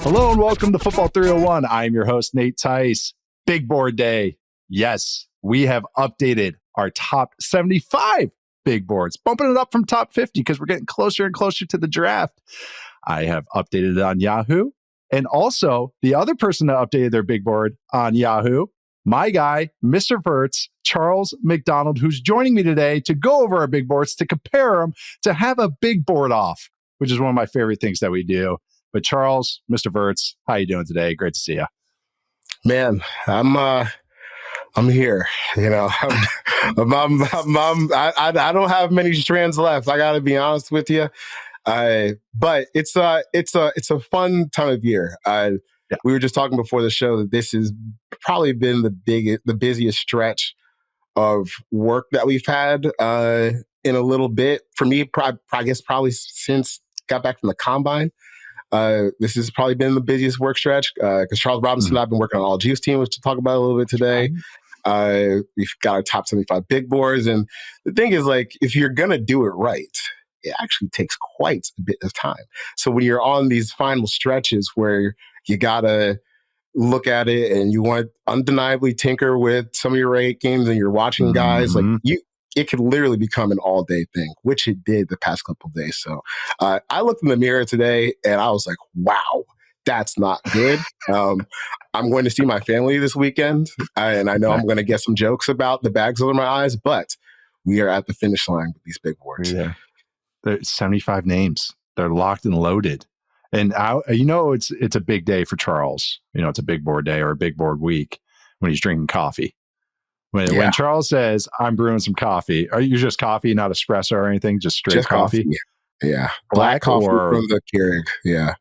Hello and welcome to Football 301. I'm your host, Nate Tice. Big board day. Yes, we have updated our top 75 big boards, bumping it up from top 50 because we're getting closer and closer to the draft. I have updated it on Yahoo. And also, the other person that updated their big board on Yahoo, my guy, Mr. Verts, Charles McDonald, who's joining me today to go over our big boards, to compare them, to have a big board off, which is one of my favorite things that we do. But Charles, Mr. Verts, how you doing today? Great to see you. Man, I'm here. You know, I don't have many strands left. I got to be honest with you. But it's a fun time of year. We were just talking before the show that this has probably been the busiest stretch of work that we've had in a little bit. For me, I guess probably since got back from the combine. This has probably been the busiest work stretch because Charles Robinson and I have been working on all Juice team, which to talk about a little bit today. We've got our top 75 big boards. And the thing is, like, if you're going to do it right, it actually takes quite a bit of time. So when you're on these final stretches where you got to look at it and you want to undeniably tinker with some of your rankings and you're watching guys, like it could literally become an all-day thing, which it did the past couple of days. So I looked in the mirror today and I was like, wow, that's not good. I'm going to see my family this weekend, and I know I'm going to get some jokes about the bags under my eyes, but we are at the finish line with these big boards. Yeah. There's 75 names. They're locked and loaded. And it's a big day for Charles. You know, it's a big board day or a big board week when he's drinking coffee. When Charles says, I'm brewing some coffee, are you just coffee, not espresso or anything? Just straight coffee? Yeah. Black coffee or from the Keurig. Yeah.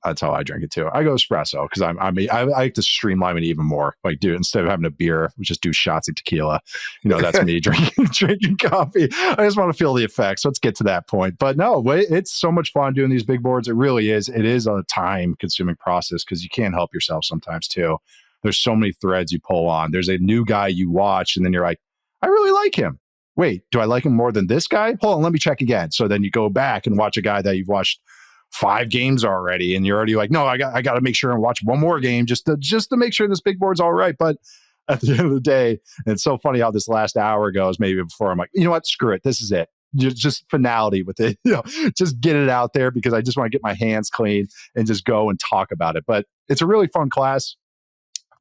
That's how I drink it too. I go espresso because I like to streamline it even more. Like, dude, instead of having a beer, we just do shots of tequila. You know, that's me drinking coffee. I just want to feel the effects. Let's get to that point. But no, it's so much fun doing these big boards. It really is. It is a time-consuming process because you can't help yourself sometimes too. There's so many threads you pull on. There's a new guy you watch, and then you're like, I really like him. Wait, do I like him more than this guy? Hold on, let me check again. So then you go back and watch a guy that you've watched 5 games already, and you're already like, no, I got to make sure and watch one more game just to make sure this big board's all right. But at the end of the day, and it's so funny how this last hour goes. Maybe before I'm like, you know what, screw it, this is it. Just finality with it. You know, just get it out there because I just want to get my hands clean and just go and talk about it. But it's a really fun class.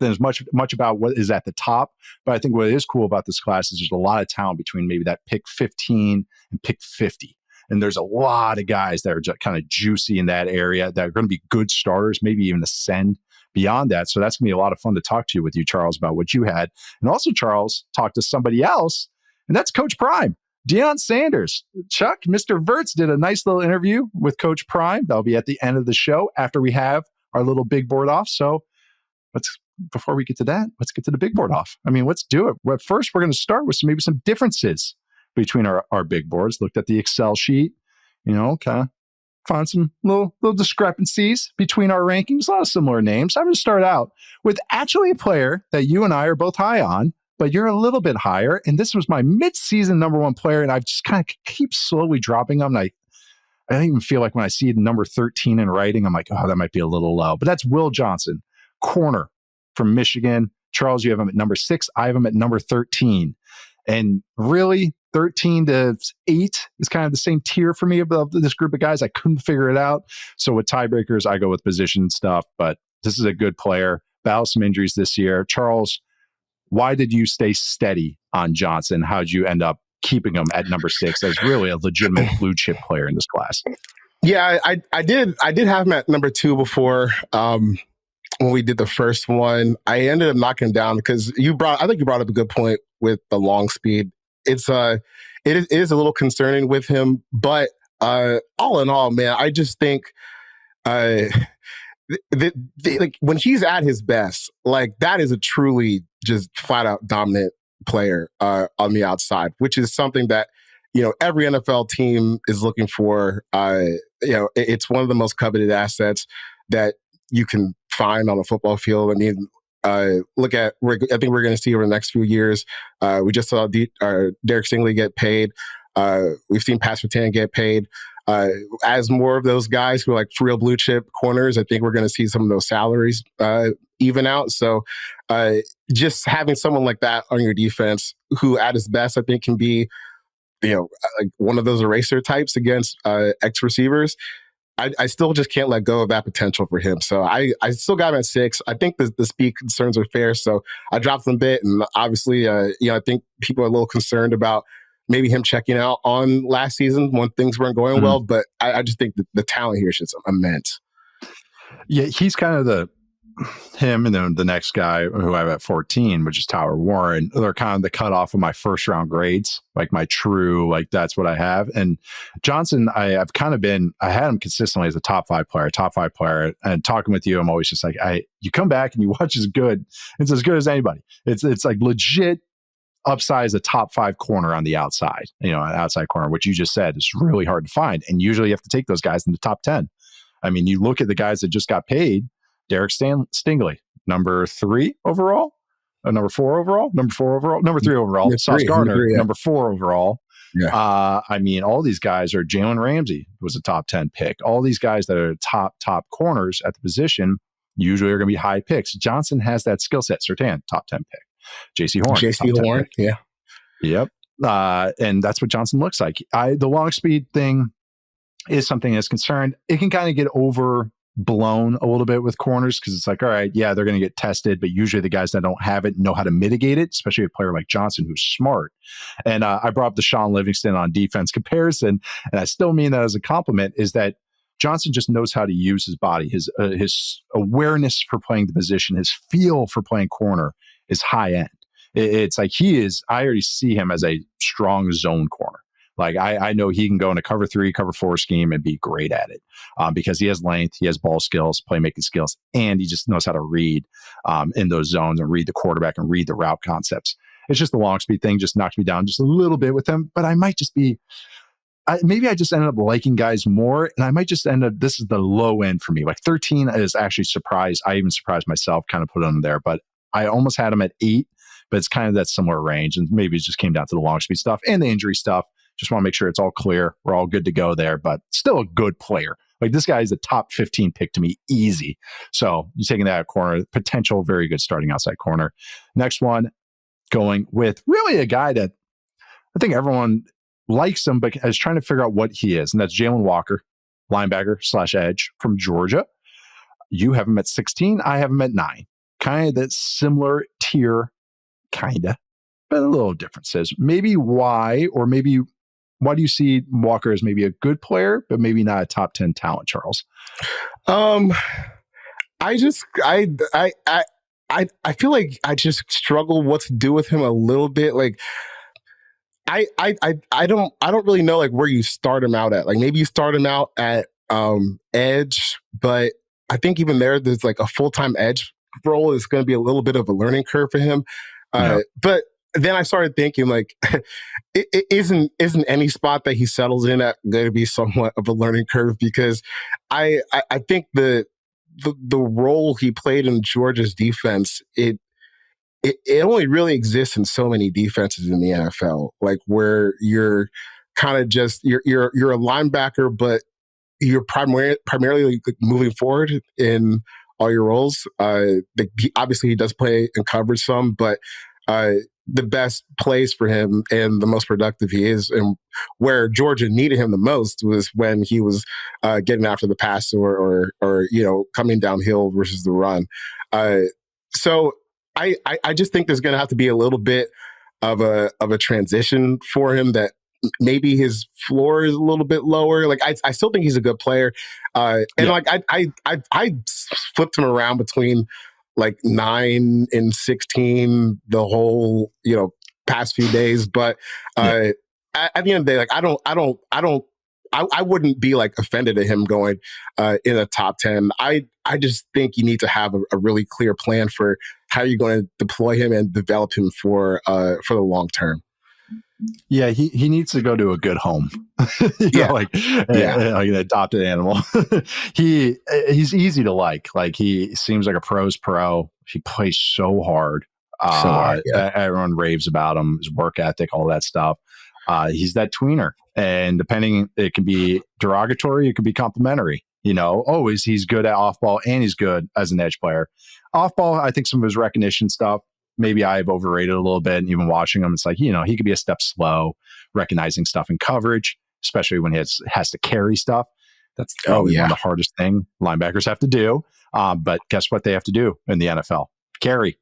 There's much about what is at the top, but I think what is cool about this class is there's a lot of talent between maybe that pick 15 and pick 50. And there's a lot of guys that are just kind of juicy in that area that are going to be good starters, maybe even ascend beyond that. So that's going to be a lot of fun to talk to you with you, Charles, about what you had. And also, Charles, talk to somebody else, and that's Coach Prime, Deion Sanders. Chuck, Mr. Verts did a nice little interview with Coach Prime. That'll be at the end of the show after we have our little big board off. So before we get to that, let's get to the big board off. I mean, let's do it. But first, we're going to start with maybe some differences between our big boards. Looked at the Excel sheet, kind of found some little discrepancies between our rankings. A lot of similar names. I'm going to start out with actually a player that you and I are both high on, but you're a little bit higher. And this was my mid-season number 1 player, and I've just kind of keep slowly dropping them. I don't even feel like when I see the number 13 in writing, I'm like, oh, that might be a little low. But that's Will Johnson, corner from Michigan. Charles, you have him at number 6. I have him at number 13. And really, 13 to 8 is kind of the same tier for me of this group of guys. I couldn't figure it out. So with tiebreakers, I go with position stuff. But this is a good player. Battled some injuries this year. Charles, why did you stay steady on Johnson? How did you end up keeping him at number 6 as really a legitimate blue chip player in this class? Yeah, I did have him at number 2 before. When we did the first one, I ended up knocking him down because I think you brought up a good point with the long speed. It is a little concerning with him, but all in all, man, I just think like when he's at his best, like that is a truly just flat out dominant player on the outside, which is something that every NFL team is looking for. It's one of the most coveted assets that you can find on a football field. I mean, I think we're going to see over the next few years. We just saw Derek Stingley get paid. We've seen Pat Surtain get paid. As more of those guys who are like real blue chip corners, I think we're going to see some of those salaries even out. So just having someone like that on your defense, who at his best I think can be, like one of those eraser types against X receivers. I still just can't let go of that potential for him. So I still got him at 6. I think the speed concerns are fair. So I dropped him a bit. And obviously, I think people are a little concerned about maybe him checking out on last season when things weren't going well. But I just think that the talent here is just immense. Yeah, he's kind of him and then the next guy who I have at 14, which is Tyler Warren. They're kind of the cutoff of my first round grades, like my true, like that's what I have. And Johnson, I had him consistently as a top five player. And talking with you, I'm always just like, you come back and you watch as good. It's as good as anybody. It's like legit upsize a top 5 corner on the outside, an outside corner, which you just said is really hard to find. And usually you have to take those guys in the top 10. I mean, you look at the guys that just got paid. Derek Stingley, number 3 overall, number 4 overall, number 3 overall. Sauce Gardner, number 4 overall. Yeah. All these guys are. Jalen Ramsey was a top 10 pick. All these guys that are top corners at the position usually are going to be high picks. Johnson has that skill set. Surtain, top 10 pick. JC Horn, yeah. Yep. And that's what Johnson looks like. The long speed thing is something that's concerned. It can kind of get overblown a little bit with corners because it's like, all right, yeah, they're going to get tested, but usually the guys that don't have it know how to mitigate it, especially a player like Johnson who's smart. And I brought up the Sean Livingston on defense comparison, and I still mean that as a compliment, is that Johnson just knows how to use his body, his awareness for playing the position, his feel for playing corner is high end. It's like I already see him as a strong zone corner. Like I know he can go in a cover 3, cover 4 scheme and be great at it because he has length, he has ball skills, playmaking skills, and he just knows how to read in those zones and read the quarterback and read the route concepts. It's just the long speed thing just knocked me down just a little bit with him, but I might just be, maybe I just ended up liking guys more, and I might just end up, this is the low end for me. Like 13 is actually surprised. I even surprised myself, kind of put him there, but I almost had him at 8, but it's kind of that similar range, and maybe it just came down to the long speed stuff and the injury stuff. Just want to make sure it's all clear. We're all good to go there, but still a good player. Like this guy is a top 15 pick to me, easy. So you're taking that corner, potential very good starting outside corner. Next one, going with really a guy that I think everyone likes him, but is trying to figure out what he is. And that's Jalen Walker, linebacker/edge from Georgia. You have him at 16. I have him at 9. Kind of that similar tier, but a little differences. Maybe why, or maybe why do you see Walker as maybe a good player, but maybe not a top 10 talent, Charles? I feel like I just struggle what to do with him a little bit. Like I don't really know like where you start him out at. Like maybe you start him out at edge, but I think even there's like a full-time edge role is going to be a little bit of a learning curve for him. But then I started thinking, like, it isn't any spot that he settles in at going to be somewhat of a learning curve? Because I think the role he played in Georgia's defense, it only really exists in so many defenses in the NFL, like where you're kind of just you're a linebacker, but you're primarily like moving forward in all your roles. Obviously, he does play in coverage some, but the best place for him and the most productive he is, and where Georgia needed him the most was when he was getting after the pass or coming downhill versus the run. So I just think there's going to have to be a little bit of a transition for him, that maybe his floor is a little bit lower. Like I still think he's a good player, like I flipped him around between like 9 and 16 the whole past few days, but at the end of the day, like I wouldn't be like offended at him going in a top 10. I just think you need to have a really clear plan for how you're going to deploy him and develop him for the long term. Yeah, he needs to go to a good home. Like an adopted animal. He's easy to like. Like he seems like a pro's pro. He plays so hard. Everyone raves about him, his work ethic, all that stuff. He's that tweener, and depending, it can be derogatory, it can be complimentary. He's good at off ball and he's good as an edge player. Off ball, I think some of his recognition stuff, maybe I've overrated a little bit. And even watching him, it's like, he could be a step slow, recognizing stuff in coverage, especially when he has to carry stuff. That's probably one of the hardest thing linebackers have to do. But guess what they have to do in the NFL? Carry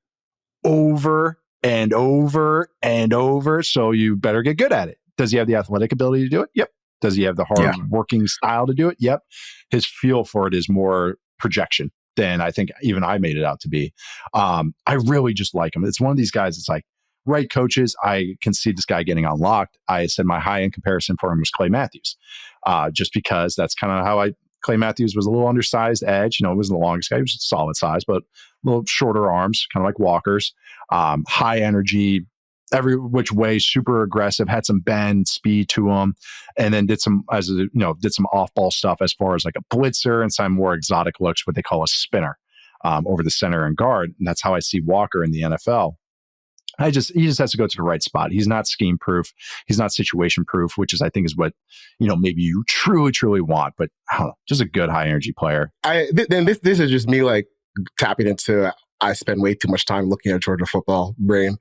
over and over and over. So you better get good at it. Does he have the athletic ability to do it? Yep. Does he have the hard working style to do it? Yep. His feel for it is more projection than I think even I made it out to be. I really just like him. It's one of these guys that's like, right coaches, I can see this guy getting unlocked. I said my high-end comparison for him was Clay Matthews, just because that's kind of how Clay Matthews was a little undersized edge. He wasn't the longest guy. He was solid size, but a little shorter arms, kind of like Walker's. High energy, every which way, super aggressive, had some bend, speed to him, and then did some off-ball stuff as far as like a blitzer and some more exotic looks, what they call a spinner, over the center and guard. And that's how I see Walker in the NFL. He just has to go to the right spot. He's not scheme proof. He's not situation proof, which is, I think, is what, maybe you truly, truly want, but I don't know, just a good high energy player. Then this is just me like tapping into, I spend way too much time looking at Georgia football brain.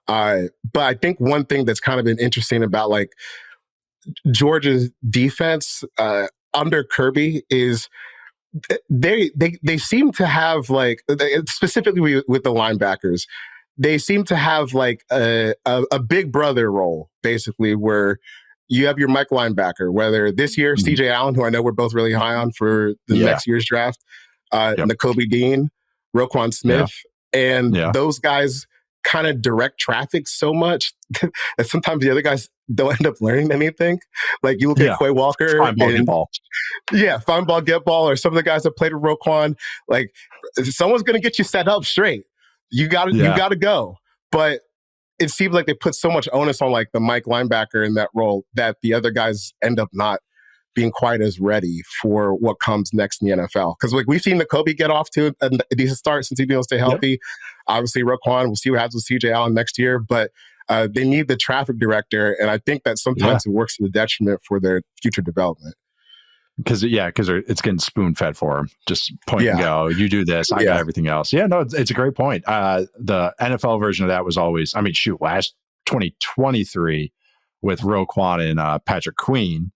But I think one thing that's kind of been interesting about like Georgia's defense under Kirby is they seem to have like, specifically with the linebackers, they seem to have like a big brother role, basically, where you have your Mike linebacker, whether this year, CJ Allen, who I know we're both really high on for the next year's draft, Nakobe Dean, Roquan Smith, and those guys kind of direct traffic so much that sometimes the other guys don't end up learning anything. Like you look at Quay Walker, find ball, get ball. Find ball, get ball, or some of the guys that played with Roquan. Like someone's going to get you set up straight. You got to go. But it seems like they put so much onus on like the Mike linebacker in that role that the other guys end up not being quite as ready for what comes next in the NFL. Because like we've seen Nakobe get off to a decent start since he's been able to stay healthy. Yep. Obviously, Roquan, we'll see what happens with CJ Allen next year. But they need the traffic director, and I think that sometimes it works to the detriment for their future development. Because it's getting spoon fed for him. Just point and go. You do this. I got everything else. Yeah, no, it's a great point. The NFL version of that was always, last 2023 with Roquan and Patrick Queen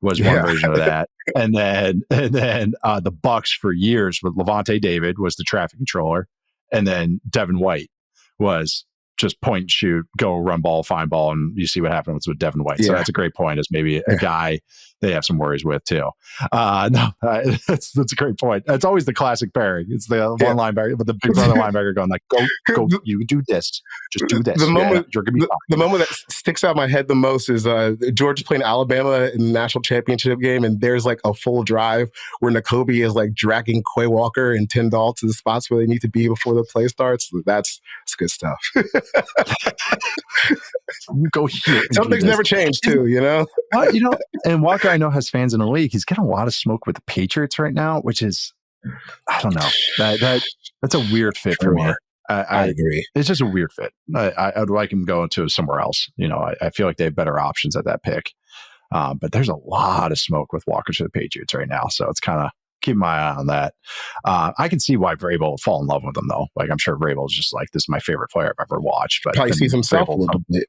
was one version of that, and then the Bucks for years with Levante David was the traffic controller, and then Devin White was just point and shoot, go run ball, find ball, and you see what happens with Devin White. So that's a great point. As maybe a guy they have some worries with too. That's a great point. It's always the classic pairing. It's the one linebacker, but the big brother linebacker going like, go, you do this, just do this. The moment, you're gonna be fine. The moment that sticks out in my head the most is Georgia playing Alabama in the national championship game, and there's like a full drive where Nakobe is like dragging Quay Walker and Tyndall to the spots where they need to be before the play starts. That's good stuff. Go here. Some things never change too, and Walker, I know, has fans in the league. He's getting a lot of smoke with the Patriots right now, which is, I don't know, that's a weird fit for me. I agree. It's just a weird fit. I'd like him going to somewhere else. I feel like they have better options at that pick. But there's a lot of smoke with Walker to the Patriots right now, so it's kind of keep my eye on that. I can see why Vrabel will fall in love with him, though. Like, I'm sure Vrabel's just like, this is my favorite player I've ever watched. But probably sees himself a little bit.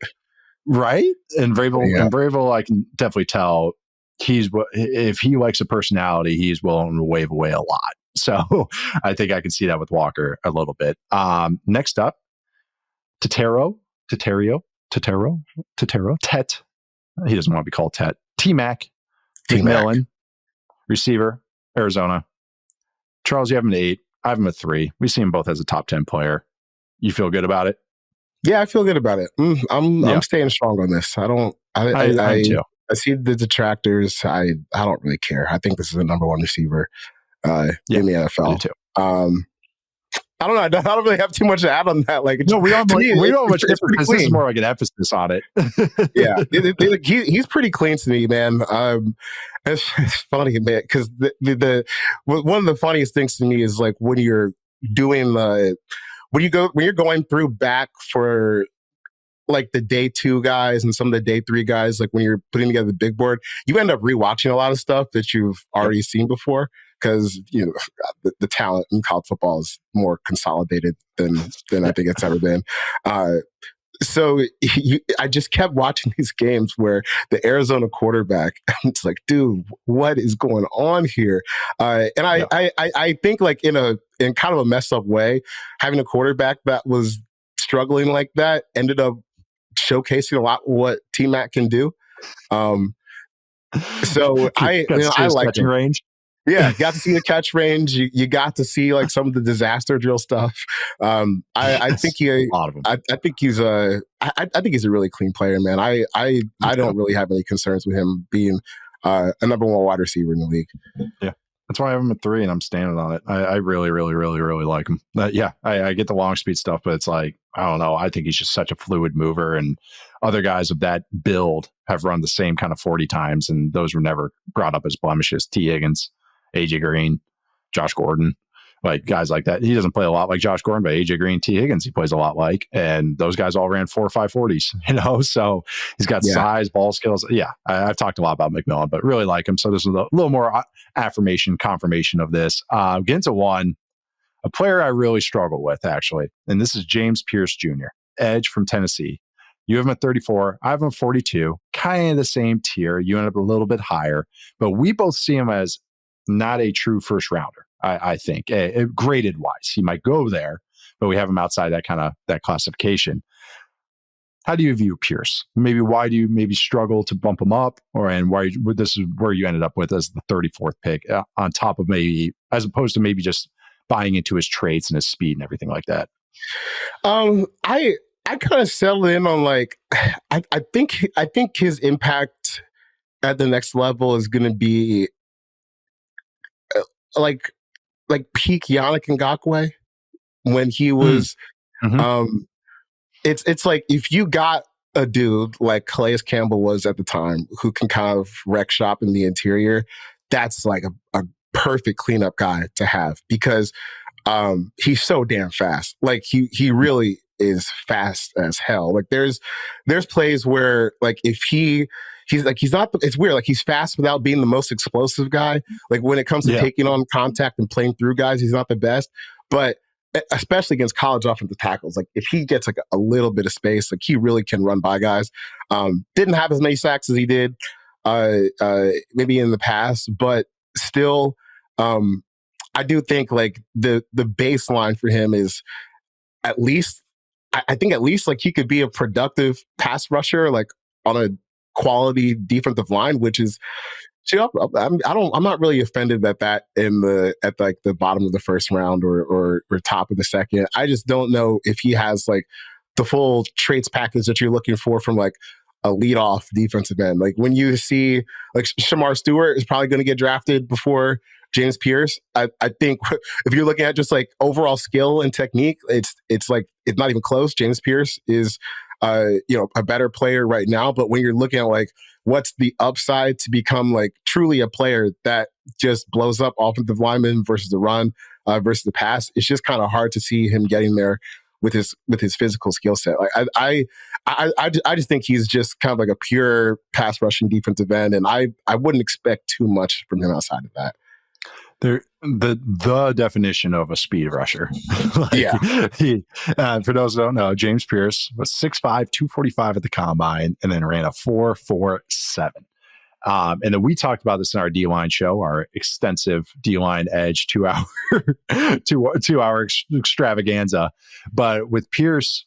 Right? And Vrabel, I can definitely tell if he likes a personality, he's willing to wave away a lot. So I think I can see that with Walker a little bit. Next up, Tetero. Tet. He doesn't want to be called Tet. T-Mac. McMillan. Receiver. Arizona. Charles, you have him at 8. I have him at 3. We see him both as a top 10 player. You feel good about it? Yeah, I feel good about it. I'm staying strong on this. I see the detractors. I don't really care. I think this is the number 1 receiver in the NFL. I do too. I don't know. I don't really have too much to add on that. Like, no, we don't have much emphasis. This is more like an emphasis on it. Yeah, he's pretty clean to me, man. It's funny, man, because the one of the funniest things to me is like when you're doing when you're going through back for like the day 2 guys and some of the day 3 guys, like when you're putting together the big board, you end up rewatching a lot of stuff that you've already seen before because the talent in college football is more consolidated than I think it's ever been. So I just kept watching these games where the Arizona quarterback, it's like, dude, what is going on here? I think like in kind of a messed up way, having a quarterback that was struggling like that ended up showcasing a lot what T-Mac can do. So I like catching range. Yeah, got to see the catch range. You got to see like some of the disaster drill stuff. I think I think he's a really clean player, man. I don't really have any concerns with him being a number 1 wide receiver in the league. Yeah. That's why I have him at 3 and I'm standing on it. I really, really, really, really like him. I get the long speed stuff, but it's like, I don't know. I think he's just such a fluid mover, and other guys of that build have run the same kind of 40 times, and those were never brought up as blemishes. T. Higgins, AJ Green, Josh Gordon, like guys like that. He doesn't play a lot like Josh Gordon, but AJ Green, T. Higgins, he plays a lot like, and those guys all ran 4 or 5 40s, so he's got size, ball skills. Yeah. I've talked a lot about McMillan, but really like him. So this is a little more confirmation of this. Get into one, a player I really struggle with actually. And this is James Pierce Jr., edge from Tennessee. You have him at 34. I have him at 42, kind of the same tier. You end up a little bit higher, but we both see him as not a true first rounder. I think graded wise, he might go there, but we have him outside that classification. How do you view Pierce? Maybe why do you maybe struggle to bump him up, and why this is where you ended up with as the 34th pick on top of maybe, as opposed to maybe just buying into his traits and his speed and everything like that? I kind of settled in on like I think his impact at the next level is going to be like peak Yannick Ngakoue when he was. It's like if you got a dude like Calais Campbell was at the time who can kind of wreck shop in the interior, that's like a perfect cleanup guy to have because he's so damn fast. Like he really is fast as hell. Like there's plays where like if he's not, it's weird. Like he's fast without being the most explosive guy. Like when it comes to taking on contact and playing through guys, he's not the best, but especially against college offensive tackles, like if he gets like a little bit of space, like he really can run by guys. Didn't have as many sacks as he did maybe in the past, but still, I do think like the baseline for him is at least, I think at least like he could be a productive pass rusher, like on a quality defensive line, which is, I'm not really offended at that at like the bottom of the first round or top of the second. I just don't know if he has like the full traits package that you're looking for from like a leadoff defensive end. Like when you see like Shamar Stewart is probably going to get drafted before James Pierce. I think if you're looking at just like overall skill and technique, it's like it's not even close. James Pierce is a better player right now, but when you're looking at like what's the upside to become like truly a player that just blows up offensive linemen versus the run versus the pass, it's just kind of hard to see him getting there with his physical skill set. Like I just think he's just kind of like a pure pass rushing defensive end, and I wouldn't expect too much from him outside of that. The definition of a speed rusher. For those who don't know, James Pierce was 6'5", 245 at the combine, and then ran a 4.47. And then we talked about this in our D-line show, our extensive D-line edge 2 hour two hour extravaganza. But with Pierce,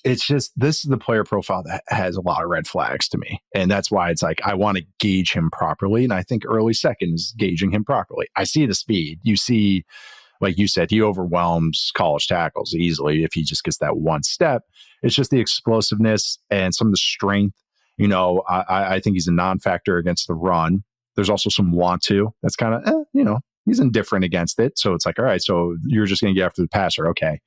it's just, this is the player profile that has a lot of red flags to me. And that's why it's like, I want to gauge him properly. And I think early second is gauging him properly. I see the speed. You see, like you said, he overwhelms college tackles easily if he just gets that one step. It's just the explosiveness and some of the strength. I think he's a non-factor against the run. There's also some want to. That's kind of, he's indifferent against it. So it's like, all right, so you're just going to get after the passer. Okay.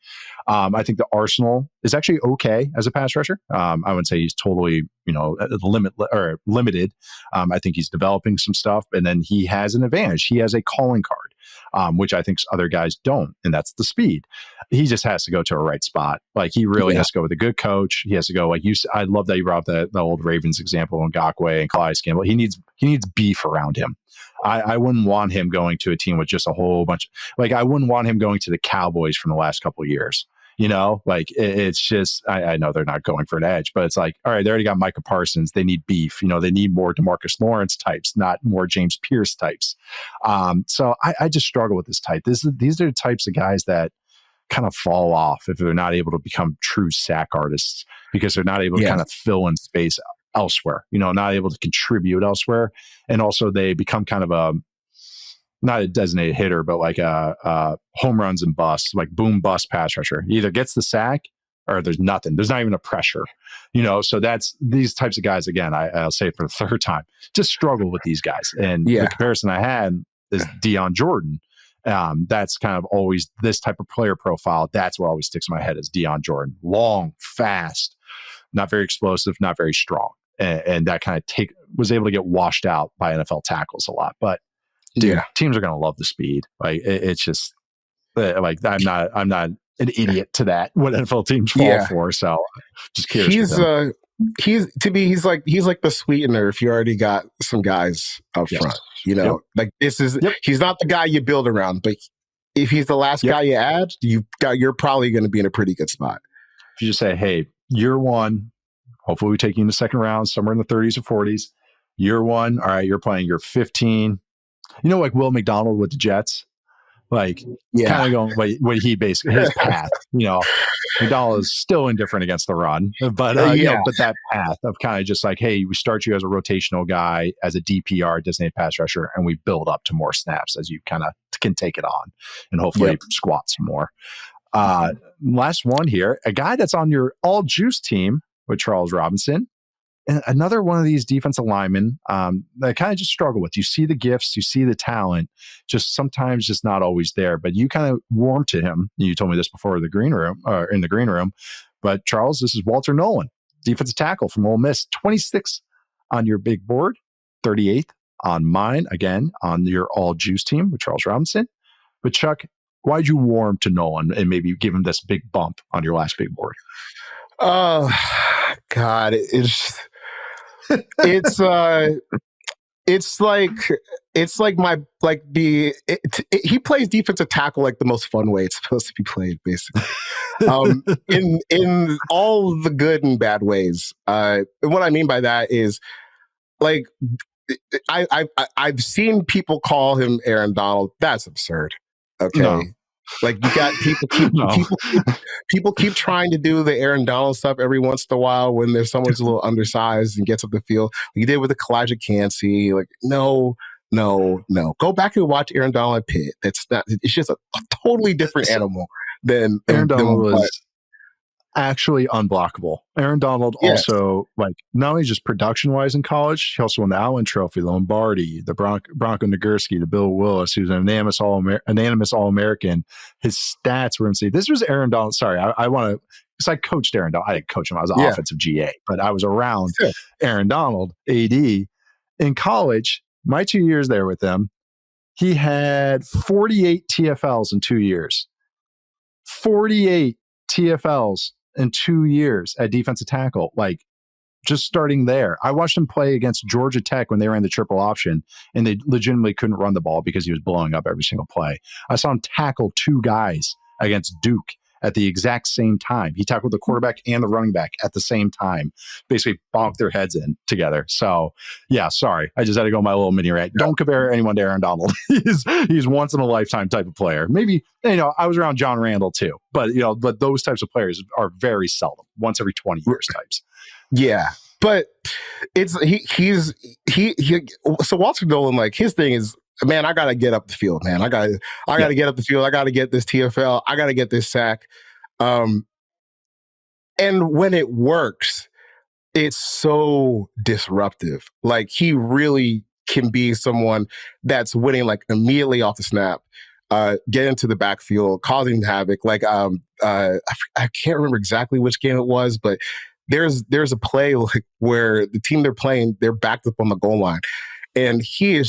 I think the arsenal is actually okay as a pass rusher. I wouldn't say he's totally, limited. I think he's developing some stuff, and then he has an advantage. He has a calling card. which I think other guys don't, and that's the speed. He just has to go to a right spot. Like he really has to go with a good coach. He has to go like you. I love that you brought up the old Ravens example on Ngakoue and Calais Campbell. He needs beef around him. I wouldn't want him going to a team with just a whole bunch. Like I wouldn't want him going to the Cowboys from the last couple of years. Like it's just, I know they're not going for an edge, but it's like, all right, they already got Micah Parsons. They need beef. They need more DeMarcus Lawrence types, not more James Pierce types. So I just struggle with this type. These are the types of guys that kind of fall off if they're not able to become true sack artists because they're not able to kind of fill in space elsewhere, not able to contribute elsewhere. And also they become kind of not a designated hitter, but like a home runs and busts, like boom bust pass rusher. He either gets the sack or there's nothing. There's not even a pressure, So that's these types of guys. Again, I'll say it for the third time. Just struggle with these guys. And the comparison I had is Deion Jordan. That's kind of always this type of player profile. That's what always sticks in my head is Deion Jordan. Long, fast, not very explosive, not very strong, and that kind of was able to get washed out by NFL tackles a lot, but. Dude, teams are going to love the speed. Like it's just like I'm not an idiot to that. What NFL teams fall for. So just curious. He's like the sweetener if you already got some guys up front. Like this is he's not the guy you build around, but if he's the last guy you add, you're probably going to be in a pretty good spot. If you just say, hey, year one, hopefully we take you in the second round, somewhere in the 30s or 40s. Year one, all right, you're playing year 15. Like Will McDonald with the Jets, kind of going what he basically his path. McDonald is still indifferent against the run, but but that path of kind of just like, hey, we start you as a rotational guy, as a DPR, designated pass rusher, and we build up to more snaps as you kind of can take it on, and hopefully squat some more. Last one here, a guy that's on your all juice team with Charles Robinson. And another one of these defensive linemen that kind of just struggle with. You see the gifts, you see the talent, just sometimes just not always there. But you kind of warm to him. You told me this before in the green room. But Charles, this is Walter Nolan, defensive tackle from Ole Miss, 26 on your big board, 38th on mine. Again, on your all juice team with Charles Robinson. But Chuck, why'd you warm to Nolan and maybe give him this big bump on your last big board? Oh God, it's he plays defensive tackle like the most fun way it's supposed to be played, basically. In all the good and bad ways. And what I mean by that is like I've seen people call him Aaron Donald. That's absurd. Okay. No. Like you got people keep trying to do the Aaron Donald stuff every once in a while when there's someone's a little undersized and gets up the field. Like you did with the Kalijah Cansey. Like no. Go back and watch Aaron Donald at Pitt. It's just a totally different animal than Aaron Donald was actually unblockable. Aaron Donald also, like, not only just production-wise in college, he also won the Allen Trophy, the Lombardi, the Bronco Nagurski, the Bill Willis. He was an unanimous All-American. His stats were insane. This was Aaron Donald. Sorry, I want to, because I coached Aaron Donald. I didn't coach him. I was an offensive GA, but I was around Aaron Donald, AD. In college, my 2 years there with them, he had 48 TFLs in 2 years. 48 TFLs in 2 years at defensive tackle, like just starting there. I watched him play against Georgia Tech when they ran the triple option and they legitimately couldn't run the ball because he was blowing up every single play. I saw him tackle two guys against Duke at the exact same time. He tackled the quarterback and the running back at the same time, basically bonked their heads in together. So yeah, sorry. I just had to go on my little mini rant. Don't compare anyone to Aaron Donald. He's once in a lifetime type of player. Maybe, I was around John Randall too, but those types of players are very seldom, once every 20 years types. Yeah. But it's, so Walter Nolan, like his thing is, man, I got to get up the field, man. I got to get up the field. I got to get this TFL. I got to get this sack. And when it works, it's so disruptive. Like he really can be someone that's winning like immediately off the snap, get into the backfield, causing havoc. Like I can't remember exactly which game it was, but there's a play like where the team they're playing, they're backed up on the goal line. And he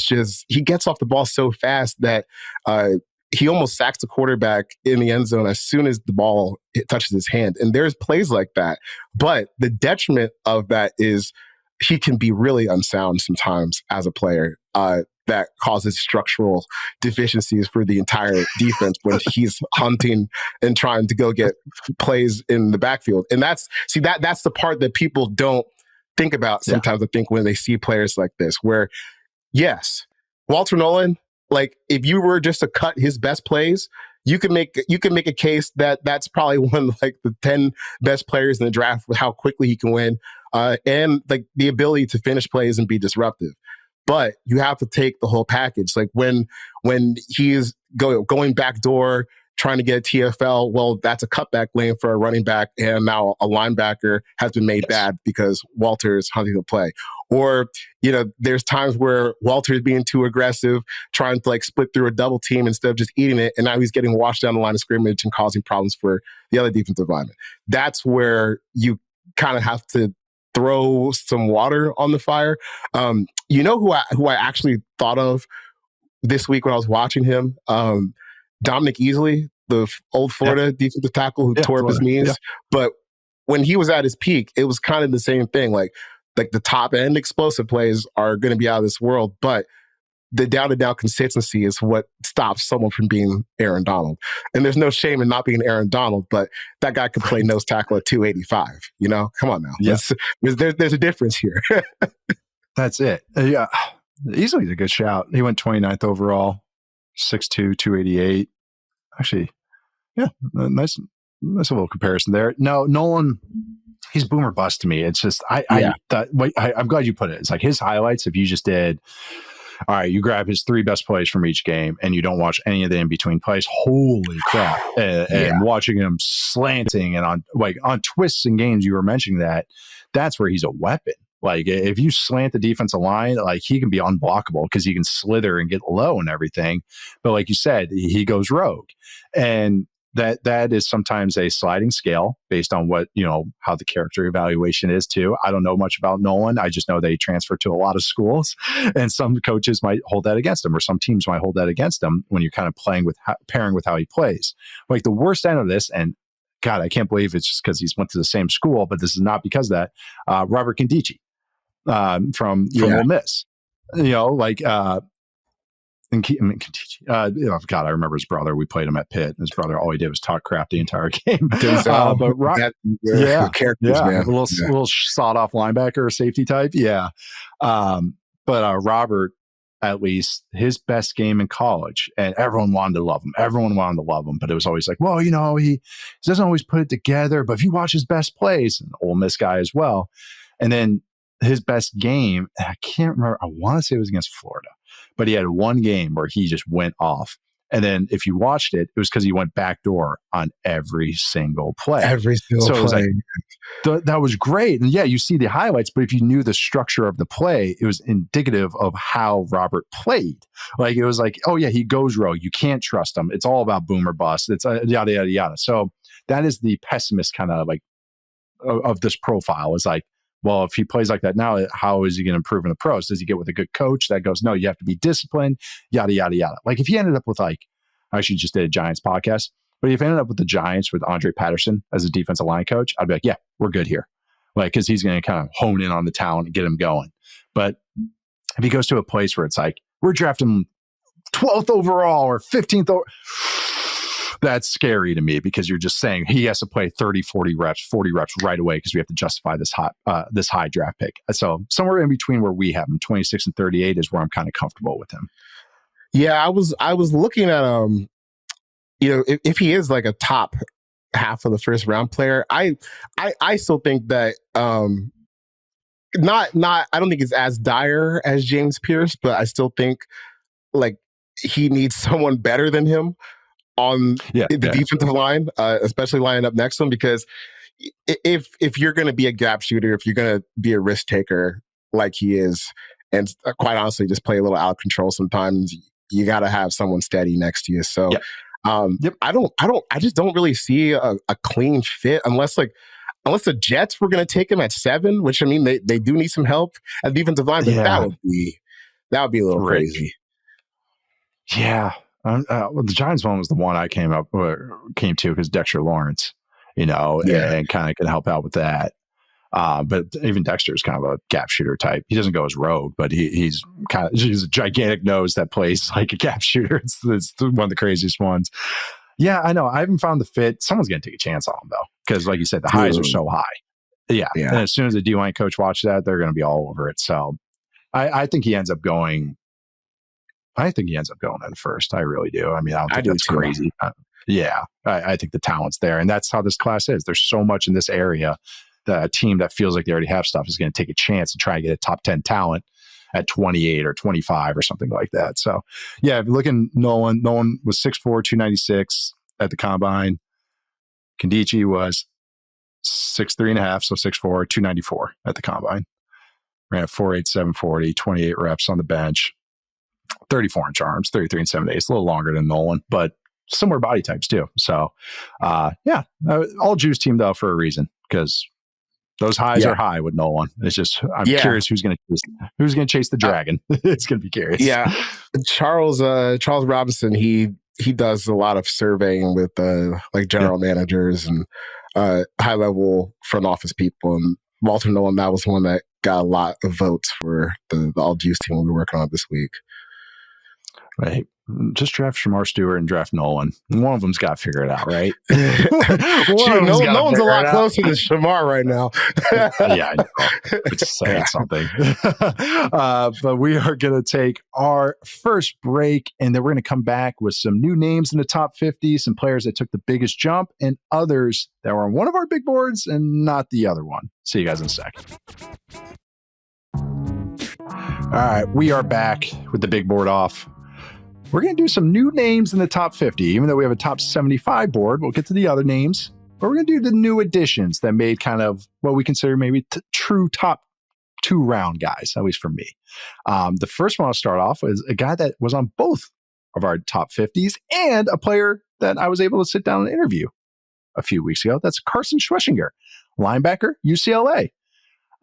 gets off the ball so fast that he almost sacks the quarterback in the end zone as soon as the ball touches his hand. And there's plays like that. But the detriment of that is he can be really unsound sometimes as a player. That causes structural deficiencies for the entire defense when he's hunting and trying to go get plays in the backfield. And that's the part that people don't think about sometimes, I think, when they see players like this, where, yes, Walter Nolan, like, if you were just to cut his best plays, you can make a case that that's probably one of like the 10 best players in the draft with how quickly he can win, and like the ability to finish plays and be disruptive. But you have to take the whole package. Like when he's going backdoor, trying to get a TFL, well, that's a cutback lane for a running back, and now a linebacker has been made bad because Walter is hunting the play. Or, there's times where Walter is being too aggressive, trying to like split through a double team instead of just eating it, and now he's getting washed down the line of scrimmage and causing problems for the other defensive lineman. That's where you kind of have to throw some water on the fire. Who I actually thought of this week when I was watching him? Dominic Easley, the old Florida defensive tackle who tore up his knees. Yeah. But when he was at his peak, it was kind of the same thing. Like the top end explosive plays are going to be out of this world, but the down-to-down consistency is what stops someone from being Aaron Donald. And there's no shame in not being Aaron Donald, but that guy could play nose tackle at 285. Come on now. Yeah. There's a difference here. That's it. Yeah. Easily a good shout. He went 29th overall, 6'2", 288. Actually, yeah, nice little comparison there. No, Nolan, he's boomer bust to me. It's just, I'm glad you put it. It's like his highlights, if you just did, all right, you grab his 3 best plays from each game and you don't watch any of the in-between plays, holy crap. And watching him slanting and on twists and games, you were mentioning that's where he's a weapon. Like, if you slant the defensive line, like, he can be unblockable because he can slither and get low and everything. But like you said, he goes rogue. And that is sometimes a sliding scale based on what, how the character evaluation is too. I don't know much about Nolan. I just know that he transferred to a lot of schools, and some coaches might hold that against him, or some teams might hold that against him when you're kind of pairing with how he plays. Like, the worst end of this, and God, I can't believe it's just because he's went to the same school, but this is not because of that. Robert Nkemdiche. From Ole Miss, God, I remember his brother. We played him at Pitt. His brother, all he did was talk crap the entire game. Characters, man. A little sawed off linebacker or safety type. Yeah. But Robert, at least, his best game in college, and everyone wanted to love him. But it was always like, well, he doesn't always put it together. But if you watch his best plays, an Ole Miss guy as well, and then his best game, I can't remember, I want to say it was against Florida, but he had one game where he just went off. And then if you watched it, it was because he went backdoor on every single play. So it was like, that was great. And yeah, you see the highlights, but if you knew the structure of the play, it was indicative of how Robert played. Like, it was like, oh yeah, he goes rogue. You can't trust him. It's all about boom or bust. It's yada, yada, yada. So that is the pessimist kind of like of this profile, is like, well, if he plays like that now, how is he going to improve in the pros? Does he get with a good coach that goes, no, you have to be disciplined, yada, yada, yada. Like, if he ended up with, like, I actually just did a Giants podcast, but if he ended up with the Giants with Andre Patterson as a defensive line coach, I'd be like, yeah, we're good here. Like, because he's going to kind of hone in on the talent and get him going. But if he goes to a place where it's like, we're drafting 12th overall or 15th overall, that's scary to me, because you're just saying he has to play 30, 40 reps right away because we have to justify this high draft pick. So somewhere in between where we have him, 26 and 38, is where I'm kind of comfortable with him. Yeah, I was looking at if he is like a top half of the first round player, I still think that not I don't think it's as dire as James Pierce, but I still think like he needs someone better than him on the defensive line, especially lining up next to him, because if you're going to be a gap shooter, if you're going to be a risk taker like he is, and quite honestly just play a little out of control sometimes, you got to have someone steady next to you. So I just don't really see a clean fit unless the Jets were going to take him at 7, which, I mean, they do need some help at defensive line, but That would be a little Rick. crazy. Yeah. Well, the Giants one was the one I came to because Dexter Lawrence, and kind of could help out with that. But even Dexter's kind of a gap shooter type. He doesn't go as rogue, but he's a gigantic nose that plays like a gap shooter. It's one of the craziest ones. Yeah, I know. I haven't found the fit. Someone's going to take a chance on him though, because like you said, the highs are so high. Yeah. And as soon as the D-line coach watches that, they're going to be all over it. So I think he ends up going. I think he ends up going in first. I really do. I mean, I don't think that's crazy. I think the talent's there, and that's how this class is. There's so much in this area that a team that feels like they already have stuff is going to take a chance and try and get a top 10 talent at 28 or 25 or something like that. So, yeah, if you're looking, Nolan was 6'4", 296 at the combine. Kandichi was 6'3.5", so 6'4", 294 at the combine. Ran a 4.8, 740, 28 reps on the bench. 34 inch arms, 33 and 7/8. It's a little longer than Nolan, but similar body types too. So, all Jews teamed up for a reason, because those highs are high with Nolan. It's just I'm curious who's going to chase the dragon. It's going to be curious. Yeah, Charles Robinson. He does a lot of surveying with like general managers and high level front office people. And Walter Nolan, that was one that got a lot of votes for the all Jews team we were working on this week. Right. Just draft Shamar Stewart and draft Nolan. One of them's got to figure it out, right? Nolan's a lot closer to Shamar right now. Yeah, I know. It's saying something. But we are going to take our first break, and then we're going to come back with some new names in the top 50, some players that took the biggest jump, and others that were on one of our big boards and not the other one. See you guys in a sec. All right, we are back with the big board off. We're going to do some new names in the top 50, even though we have a top 75 board. We'll get to the other names, but we're going to do the new additions that made kind of what we consider maybe true top 2 round guys, at least for me. The first one I'll start off is a guy that was on both of our top 50s and a player that I was able to sit down and interview a few weeks ago. That's Carson Schweschinger, linebacker, UCLA.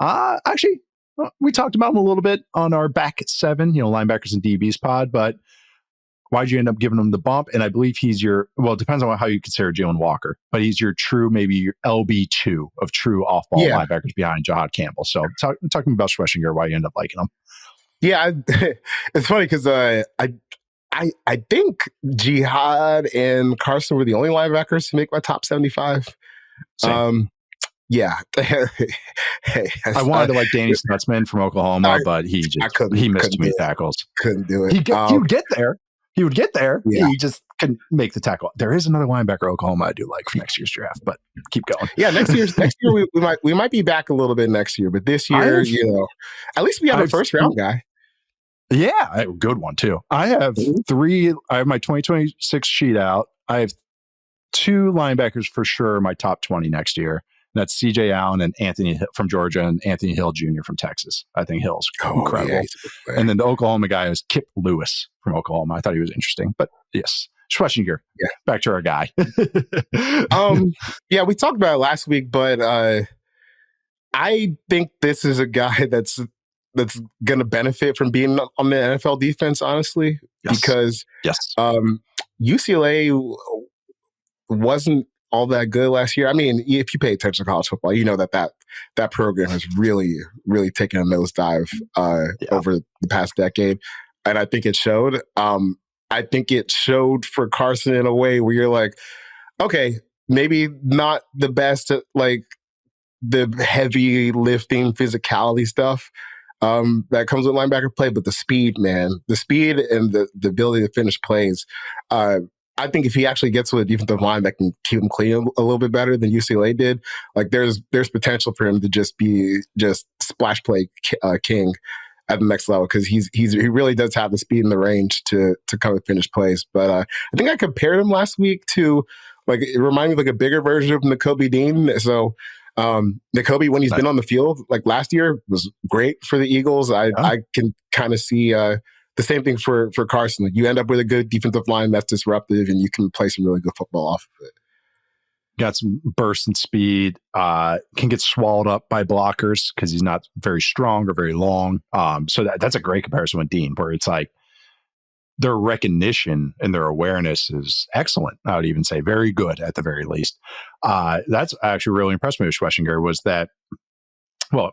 Actually, we talked about him a little bit on our back 7, linebackers and DBs pod, but why'd you end up giving him the bump? And I believe he's it depends on how you consider Jalen Walker, but he's your true, maybe your LB2 of true off-ball linebackers behind Jahad Campbell. So talking about Schweschinger, why you end up liking him. Yeah, it's funny because I think Jihad and Carson were the only linebackers to make my top 75. Same. Yeah. I wanted to like Danny Stutzman from Oklahoma, but he missed too many tackles. Couldn't do it. He would get there. He would get there. Yeah. He just couldn't make the tackle. There is another linebacker Oklahoma I do like for next year's draft, but keep going. Yeah, next year we might be back a little bit next year, but this year, at least we have a first round guy. Yeah, a good one too. I have 3. I have my 2026 sheet out. I have 2 linebackers for sure. My top 20 next year. That's CJ Allen and Anthony from Georgia and Anthony Hill Jr. from Texas. I think Hill's incredible. Yeah, and then the Oklahoma guy is Kip Lewis from Oklahoma. I thought he was interesting. But yes, Schweschinger. Yeah. Back to our guy. Yeah, we talked about it last week, but I think this is a guy that's going to benefit from being on the NFL defense, honestly. Yes. Because UCLA wasn't all that good last year. I mean, if you pay attention to college football, you know that program has really, really taken a nosedive over the past decade. And I think it showed. I think it showed for Carson in a way where you're like, okay, maybe not the best at like the heavy lifting physicality stuff that comes with linebacker play, but the speed, man, the speed and the ability to finish plays. I think if he actually gets with a defensive line that can keep him clean a little bit better than UCLA did, like there's potential for him to just be splash play king at the next level, because he really does have the speed and the range to come and finish plays. But I think I compared him last week to it reminded me of like a bigger version of Nakobe Dean. So Nakobe, when he's been on the field, like last year, was great for the Eagles. I can kind of see the same thing for Carson. Like you end up with a good defensive line that's disruptive, and you can play some really good football off of it. got some burst and speed, can get swallowed up by blockers because he's not very strong or very long. So that's a great comparison with Dean, where it's like their recognition and their awareness is excellent. I would even say very good at the very least. That's actually really impressed me with Schlesinger was that, well,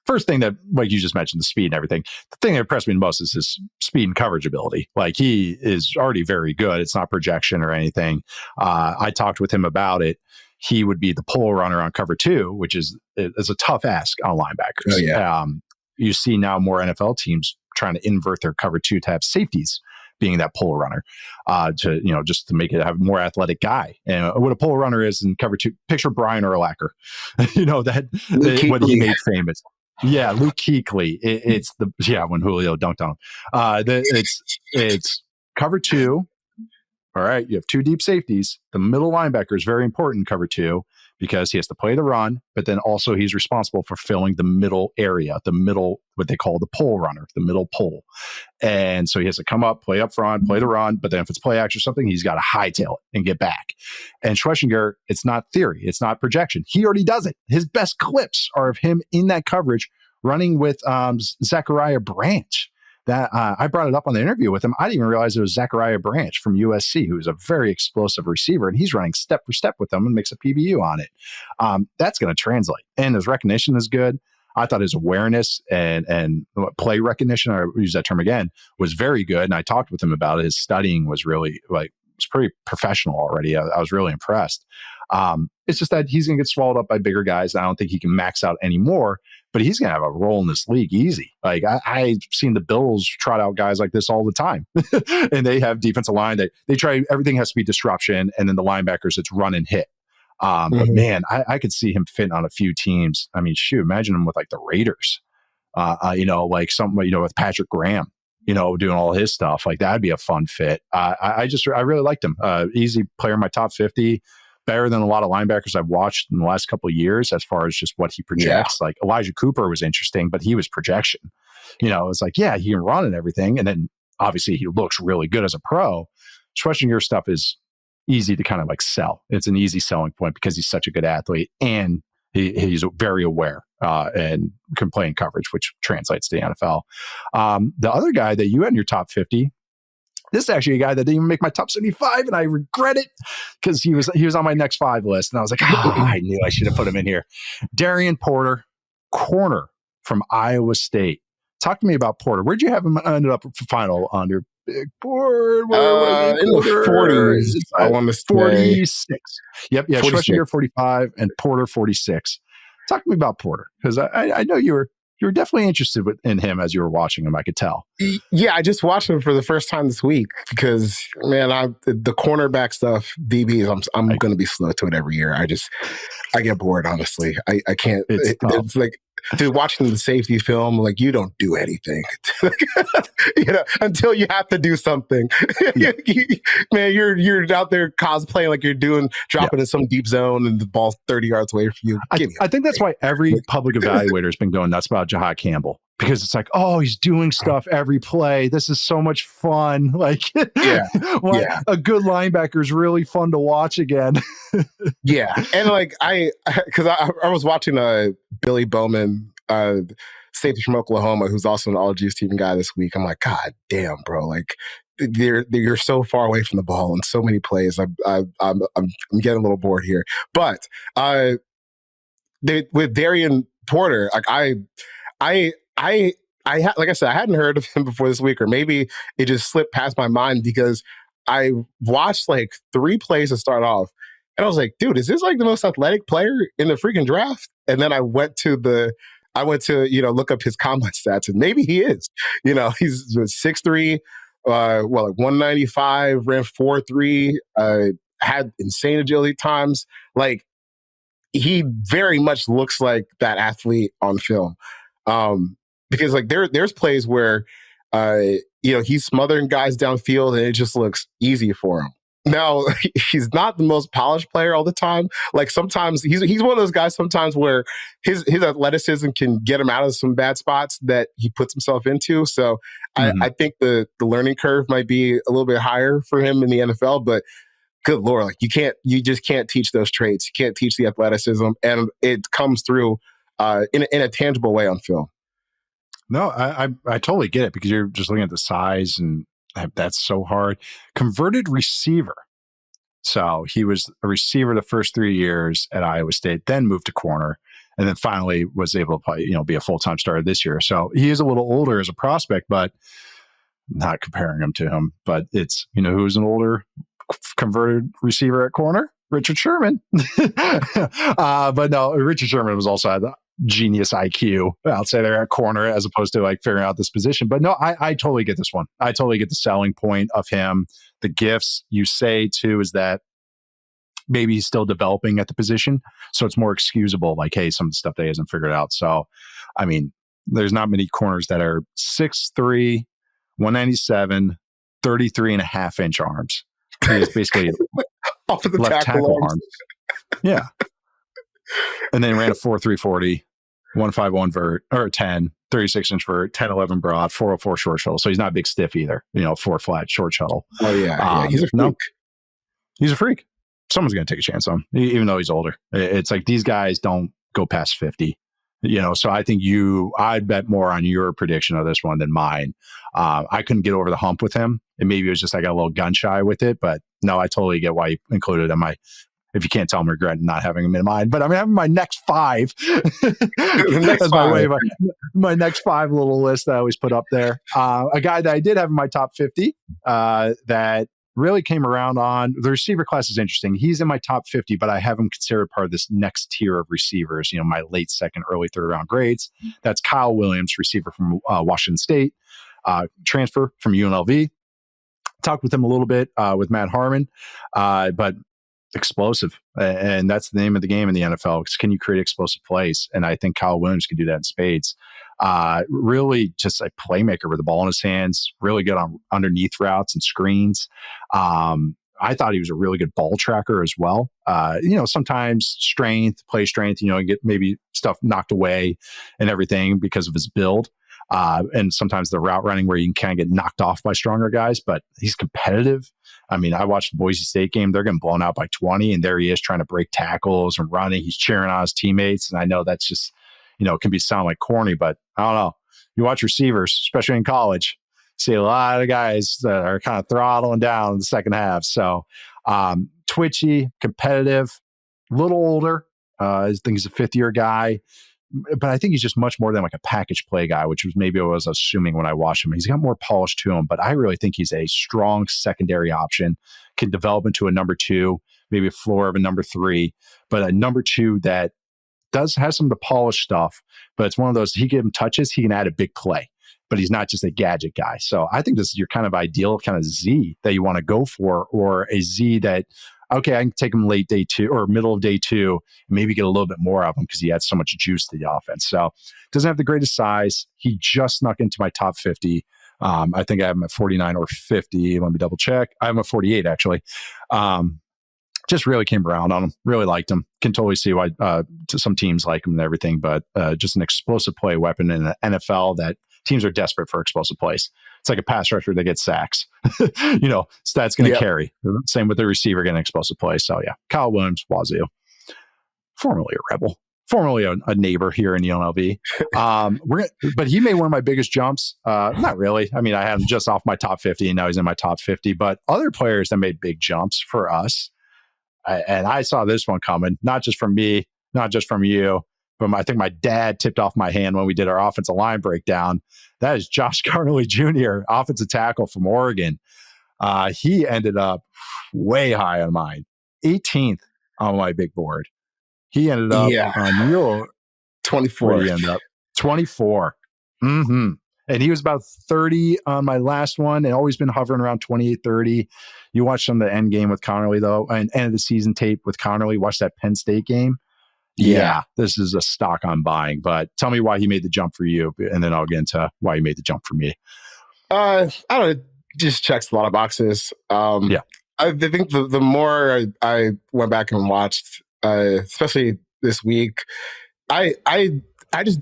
first thing that, like you just mentioned, the speed and everything. The thing that impressed me the most is his speed and coverage ability. Like he is already very good. It's not projection or anything. I talked with him about it. He would be the pull runner on cover 2, which is a tough ask on linebackers. Oh, yeah. You see now more NFL teams trying to invert their cover 2 to have safeties being that pull runner, to, you know, just to make it have a more athletic guy. And what a pull runner is in cover 2, picture Brian Urlacher, you know, what he made famous. Yeah, Luke Kuechly. It's when Julio dunked on him. It's cover 2. All right, you have 2 deep safeties. The middle linebacker is very important in cover 2 because he has to play the run, but then also he's responsible for filling the middle area, the middle, what they call the pull runner, the middle pull. And so he has to come up, play up front, play the run, but then if it's play action or something, he's got to hightail it and get back. And Schlesinger, it's not theory, it's not projection. He already does it. His best clips are of him in that coverage running with Zachariah Branch. That I brought it up on the interview with him. I didn't even realize it was Zachariah Branch from USC, who's a very explosive receiver, and he's running step for step with them and makes a PBU on it. That's going to translate. And his recognition is good. I thought his awareness and play recognition, or use that term again, was very good. And I talked with him about it. His studying was really was pretty professional already. I was really impressed. It's just that he's going to get swallowed up by bigger guys. I don't think he can max out anymore. But he's going to have a role in this league easy. Like I've seen the Bills trot out guys like this all the time. And they have defensive line. They try, everything has to be disruption. And then the linebackers, it's run and hit. But man, I could see him fit on a few teams. I mean, shoot, imagine him with like the Raiders, like something, with Patrick Graham, doing all his stuff. Like that'd be a fun fit. I really liked him. Easy player in my top 50. Better than a lot of linebackers I've watched in the last couple of years as far as just what he projects. Yeah. Like Elijah Cooper was interesting, but he was projection. It's like, yeah, he can run and everything. And then obviously he looks really good as a pro. Schwarzenegger stuff is easy to kind of like sell. It's an easy selling point because he's such a good athlete and he's very aware and can play in coverage, which translates to the NFL. The other guy that you had in your top 50, this is actually a guy that didn't even make my top 75, and I regret it because he was on my next 5 list, and I was like, I knew I should have put him in here. Darian Porter, corner from Iowa State. Talk to me about Porter. Where'd you have him ended up final on your big board? In the 40s. I want to say 46. Yep, yeah. Schwarzenegger 45 and Porter 46. Talk to me about Porter because I know you were definitely interested in him as you were watching him, I could tell. Yeah, I just watched him for the first time this week because, man, the cornerback stuff, DBs, I'm going to be slow to it every year. I get bored, honestly. I can't. It's like, dude, watching the safety film, like, you don't do anything. Until you have to do something. Yeah. Man, you're out there cosplaying like you're dropping in some deep zone and the ball's 30 yards away from you. I think that's why every public evaluator has been going nuts about Jahad Campbell. Because it's like, oh, he's doing stuff every play. This is so much fun. Like, a good linebacker is really fun to watch again. Yeah. And like, I was watching Billy Bowman, safety from Oklahoma, who's also an all-Juice team guy this week. I'm like, God damn, bro. Like, you're so far away from the ball in so many plays. I'm getting a little bored here. But with Darian Porter, like like I said, I hadn't heard of him before this week, or maybe it just slipped past my mind because I watched like 3 plays to start off, and I was like, dude, is this like the most athletic player in the freaking draft? And then I went to look up his combine stats, and maybe he is. He's 6'3", like 195, ran 4.3, had insane agility times. Like, he very much looks like that athlete on film. Because like there's plays where he's smothering guys downfield and it just looks easy for him. Now, he's not the most polished player all the time. Like sometimes he's one of those guys sometimes where his athleticism can get him out of some bad spots that he puts himself into. So I think the learning curve might be a little bit higher for him in the NFL, but good Lord, like you just can't teach those traits. You can't teach the athleticism, and it comes through in a tangible way on film. No, I totally get it, because you're just looking at the size, and that's so hard. Converted receiver. So he was a receiver the first 3 years at Iowa State, then moved to corner, and then finally was able to play, be a full-time starter this year. So he is a little older as a prospect, but not comparing him to him. But it's, who's an older converted receiver at corner? Richard Sherman. But no, Richard Sherman was also had genius IQ outside there at corner, as opposed to like figuring out this position. But no, I totally get this one. I totally get the selling point of him. The gifts you say too is that maybe he's still developing at the position, so it's more excusable. Like, hey, some of the stuff that he hasn't figured out. So, I mean, there's not many corners that are 6'3", 197, 33.5-inch arms. It's basically off of the left tackle arms. Yeah. And then ran a 4.3 40, 151 vert, or 10, 36-inch vert, 10-11 broad, 404 short shuttle. So he's not a big stiff either. 4 flat short shuttle. Oh yeah, he's a freak. No, he's a freak. Someone's going to take a chance on him, even though he's older. It's like these guys don't go past 50. So I think I'd bet more on your prediction of this one than mine. I couldn't get over the hump with him, and maybe it was just I got a little gun shy with it. But no, I totally get why you included him. If you can't tell, I'm regretting not having him in mind. But I mean, having my next 5. That's my next 5 little list that I always put up there. A guy that I did have in my top 50 that really came around on the receiver class is interesting. He's in my top 50, but I have him considered part of this next tier of receivers, my late second, early third round grades. That's Kyle Williams, receiver from Washington State, transfer from UNLV. Talked with him a little bit with Matt Harmon, but explosive. And that's the name of the game in the NFL. Can you create explosive plays? And I think Kyle Williams can do that in spades. Really just a playmaker with the ball in his hands, really good on underneath routes and screens. I thought he was a really good ball tracker as well. Sometimes play strength, get maybe stuff knocked away and everything because of his build. And sometimes the route running where you can kind of get knocked off by stronger guys, but he's competitive. I mean, I watched the Boise State game. They're getting blown out by 20, and there he is trying to break tackles and running. He's cheering on his teammates. And I know that's just, it can sound like corny, but I don't know. You watch receivers, especially in college, see a lot of guys that are kind of throttling down in the second half. So twitchy, competitive, a little older. I think he's a 5th-year guy. But I think he's just much more than like a package play guy, which was maybe what I was assuming when I watched him. He's got more polish to him, but I really think he's a strong secondary option, can develop into a number 2, maybe a floor of a number 3, but a number 2 that has some of the polished stuff, but it's one of those, he give him touches, he can add a big play, but he's not just a gadget guy. So I think this is your kind of ideal kind of Z that you want to go for, or a Z that, okay, I can take him late day 2 or middle of day 2, and maybe get a little bit more of him because he adds so much juice to the offense. So doesn't have the greatest size. He just snuck into my top 50. I think I have him at 49 or 50. Let me double check. I have him at 48 actually. Just really came around on him. Really liked him. Can totally see why some teams like him and everything, but just an explosive play weapon in the NFL that teams are desperate for explosive plays. It's like a pass rusher that gets sacks. That's going to carry. Same with the receiver getting explosive plays. So yeah, Kyle Williams, Wazoo, formerly a Rebel, formerly a neighbor here in UNLV. But he made one of my biggest jumps. Not really. I mean, I had him just off my top 50, and now he's in my top 50. But other players that made big jumps for us, and I saw this one coming, not just from me, not just from you, but I think my dad tipped off my hand when we did our offensive line breakdown. That is Josh Carnley Jr., offensive tackle from Oregon. He ended up way high on mine, 18th on my big board. He ended up on your 24. He ended up 24. Mm-hmm. And he was about 30 on my last one, and always been hovering around 28, 30. You watch some of the end game with Connerly, though, and end of the season tape with Connerly. Watch that Penn State game. Yeah, this is a stock I'm buying. But tell me why he made the jump for you, and then I'll get into why he made the jump for me. I don't know. Just checks a lot of boxes. I think the more I went back and watched, especially this week, I just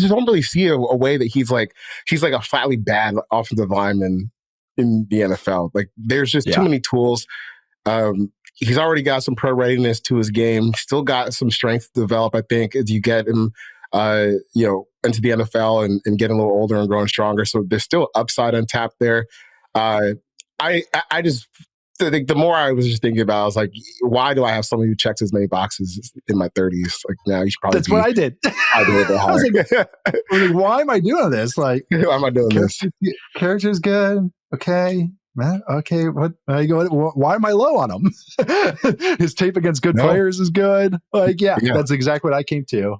don't really see a way that he's like a flatly bad offensive lineman in the NFL. Like there's just too many tools. He's already got some pro readiness to his game. Still got some strength to develop, I think, as you get him, into the NFL and getting a little older and growing stronger. So there's still upside untapped there. I just think the more I was just thinking about, I was like, why do I have someone who checks as many boxes in my 30s? Like, now you should probably. That's what I did. I was like, why am I doing this? Like, why am I doing this? Character's good. Okay. Man, okay, what? Why am I low on him? His tape against good players is good. Like, that's exactly what I came to.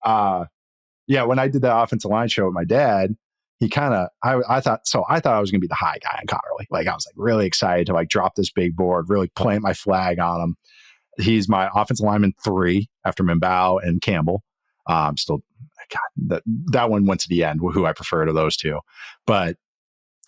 When I did the offensive line show with my dad, he kind of, I thought I was going to be the high guy on Connerly. Like, I was like really excited to like drop this big board, really plant my flag on him. He's my offensive lineman 3 after Mbao and Campbell. Still, God, that one went to the end, who I prefer to those two. But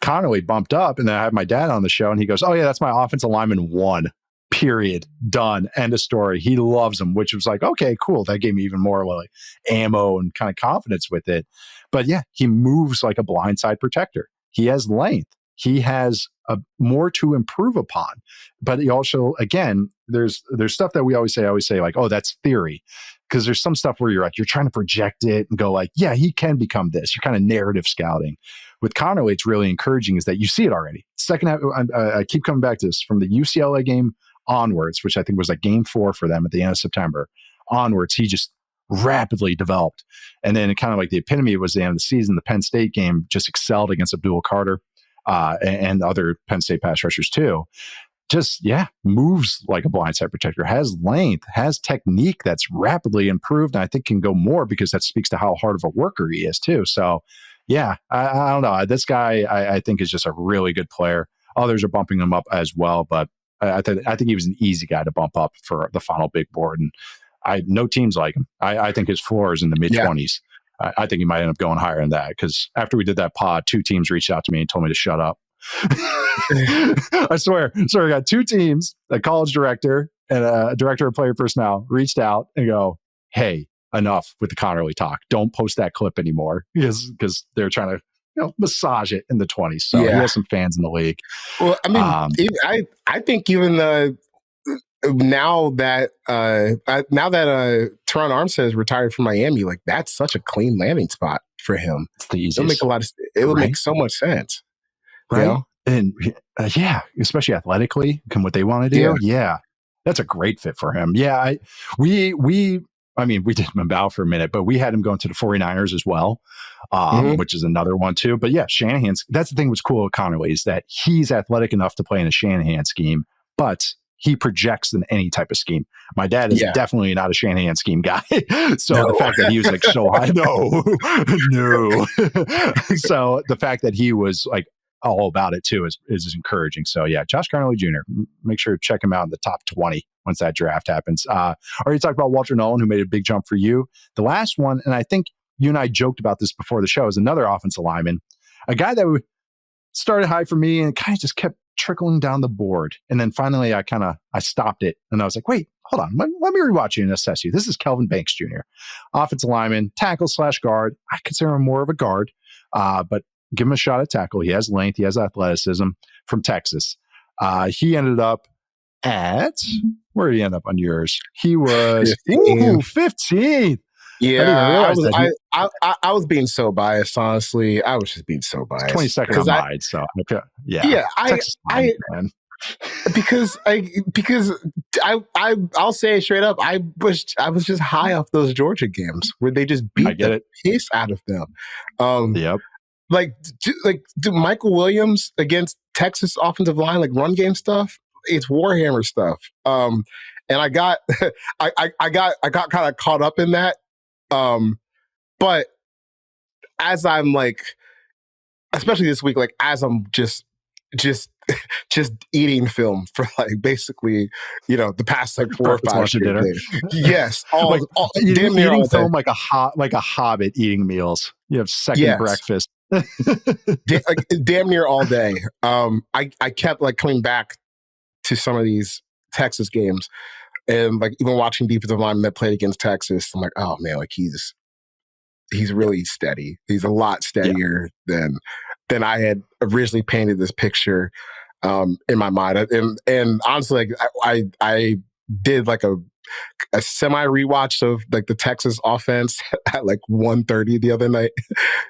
Connerly bumped up, and then I had my dad on the show, and he goes, "Oh yeah, that's my offensive lineman 1. Period. Done. End of story." He loves him, which was like, okay, cool. That gave me even more like ammo and kind of confidence with it. But yeah, he moves like a blindside protector. He has length. He has more to improve upon. But he also, again, there's stuff that we always say like, oh, that's theory. Because there's some stuff where you're trying to project it and go like, yeah, he can become this. You're kind of narrative scouting. With Connerly, it's really encouraging is that you see it already. Second half, I keep coming back to this from the UCLA game onwards, which I think was like game 4 for them at the end of September onwards. He just rapidly developed. And then kind of like the epitome was the end of the season. The Penn State game just excelled against Abdul Carter and other Penn State pass rushers too. Just, moves like a blindside protector, has length, has technique that's rapidly improved. And I think can go more because that speaks to how hard of a worker he is too. So I don't know. This guy, I think is just a really good player. Others are bumping him up as well, but I think he was an easy guy to bump up for the final big board. And no teams like him. I think his floor is in the mid-20s. I think he might end up going higher than that because after we did that pod, 2 teams reached out to me and told me to shut up. I swear. So I got 2 teams, a college director and a director of player personnel reached out and go, "Hey, enough with the Connerly talk. Don't post that clip anymore," because they're trying to massage it in the 20s. So he has some fans in the league. Well, I mean, I think even now that Teron Armstead is retired from Miami, like that's such a clean landing spot for him. It's the easiest. It would make so much sense. Right. You know? And especially athletically and what they want to do. Yeah. That's a great fit for him. Yeah. We did Mbao for a minute, but we had him going to the 49ers as well, which is another one too. But yeah, Shanahan's, that's the thing what's cool with Connerly is that he's athletic enough to play in a Shanahan scheme, but he projects in any type of scheme. My dad is definitely not a Shanahan scheme guy. So the fact that he was like so high, no. So the fact that he was like all about it too is encouraging. So yeah, Josh Connerly Jr., make sure to check him out in the top 20 once that draft happens. Already talked about Walter Nolan, who made a big jump for you. The last one, and I think you and I joked about this before the show, is another offensive lineman, a guy that started high for me and kind of just kept trickling down the board. And then finally I stopped it and I was like, wait, hold on. Let me rewatch you and assess you. This is Kelvin Banks Jr., offensive lineman, tackle/guard. I consider him more of a guard, but give him a shot at tackle. He has length. He has athleticism from Texas. He ended up at, where did he end up on yours? He was 15th. Yeah, I was being so biased, honestly. I was just being so biased. 22nd on mine, so okay. Because I'll say it straight up. I was just high off those Georgia games where they just beat the piss out of them. Like Michael Williams against Texas offensive line, like run game stuff. It's Warhammer stuff. And I got kind of caught up in that. But as I'm like, especially this week, like as I'm just eating film for like basically, the past like 4 or 5 dinner. Yes, all damn near eating film like a hobbit eating meals. You have second breakfast. Damn near all day. I kept like coming back to some of these Texas games. And like even watching defensive linemen that played against Texas, I'm like, oh man, like he's really steady. He's a lot steadier than than I had originally painted this picture in my mind. And honestly, like I did like a semi rewatch of like the Texas offense at like 1:30 the other night.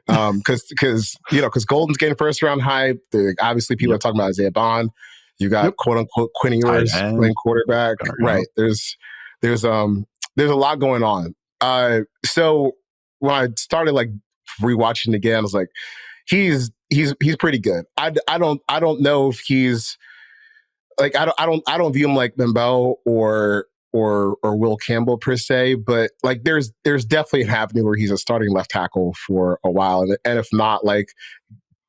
Because Golden's getting first round hype. Obviously people are talking about Isaiah Bond. You got quote unquote Quinn Ewers playing quarterback. Right. There's a lot going on. So when I started like rewatching again, I was like, he's pretty good. I don't know if he's like, I don't view him like Bembel or Will Campbell per se, but like there's definitely an avenue where he's a starting left tackle for a while, and if not, like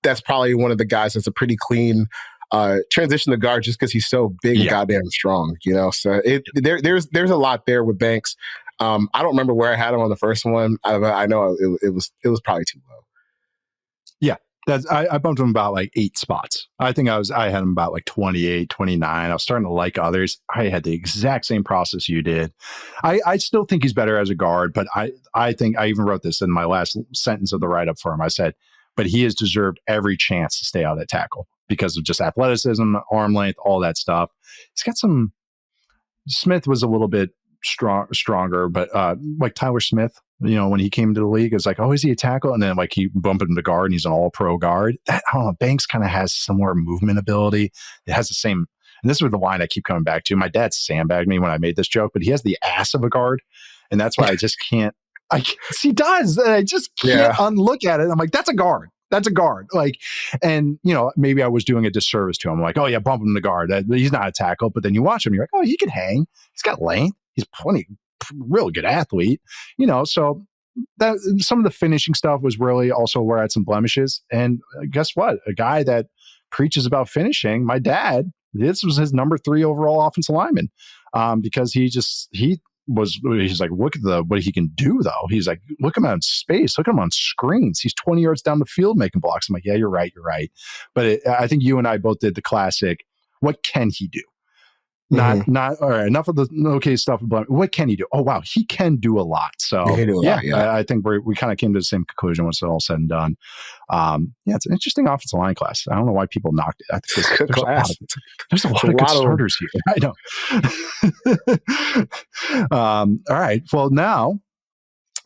that's probably one of the guys that's a pretty clean transition to guard just because he's so big and goddamn strong, So there's a lot there with Banks. I don't remember where I had him on the first one. I know it was probably too low. Yeah. I bumped him about like 8 spots. I think I had him about like 28, 29. I was starting to like others. I had the exact same process you did. I still think he's better as a guard, but I think I even wrote this in my last sentence of the write-up for him. I said, but he has deserved every chance to stay out at tackle because of just athleticism, arm length, all that stuff. He's got some. Smith was a little bit stronger, but like Tyler Smith, when he came to the league, it's like, oh, is he a tackle? And then like he bumped him to guard and he's an all-pro guard. I don't know. Banks kind of has similar movement ability. It has the same, and this is the line I keep coming back to. My dad sandbagged me when I made this joke, but he has the ass of a guard. And that's why I just can't, he does. And I just can't unlook at it. I'm like, that's a guard. That's a guard. Like, and maybe I was doing a disservice to him. Like, oh yeah, bump him to guard. He's not a tackle. But then you watch him, you're like, oh, he can hang. He's got length. He's plenty, real good athlete. So that some of the finishing stuff was really also where I had some blemishes. And guess what? A guy that preaches about finishing, my dad, this was his number 3 overall offensive lineman, because he's like, look at what he can do though. He's like, look at him on space, look at him on screens. He's 20 yards down the field making blocks. I'm like, yeah, you're right. But I think you and I both did the classic, what can he do? Not all right, enough of the okay stuff. But what can he do? Oh wow, he can do a lot. So I think we kind of came to the same conclusion once it's all said and done. It's an interesting offensive line class. I don't know why people knocked it. I think there's a lot of good starters here. I know. All right. Well, now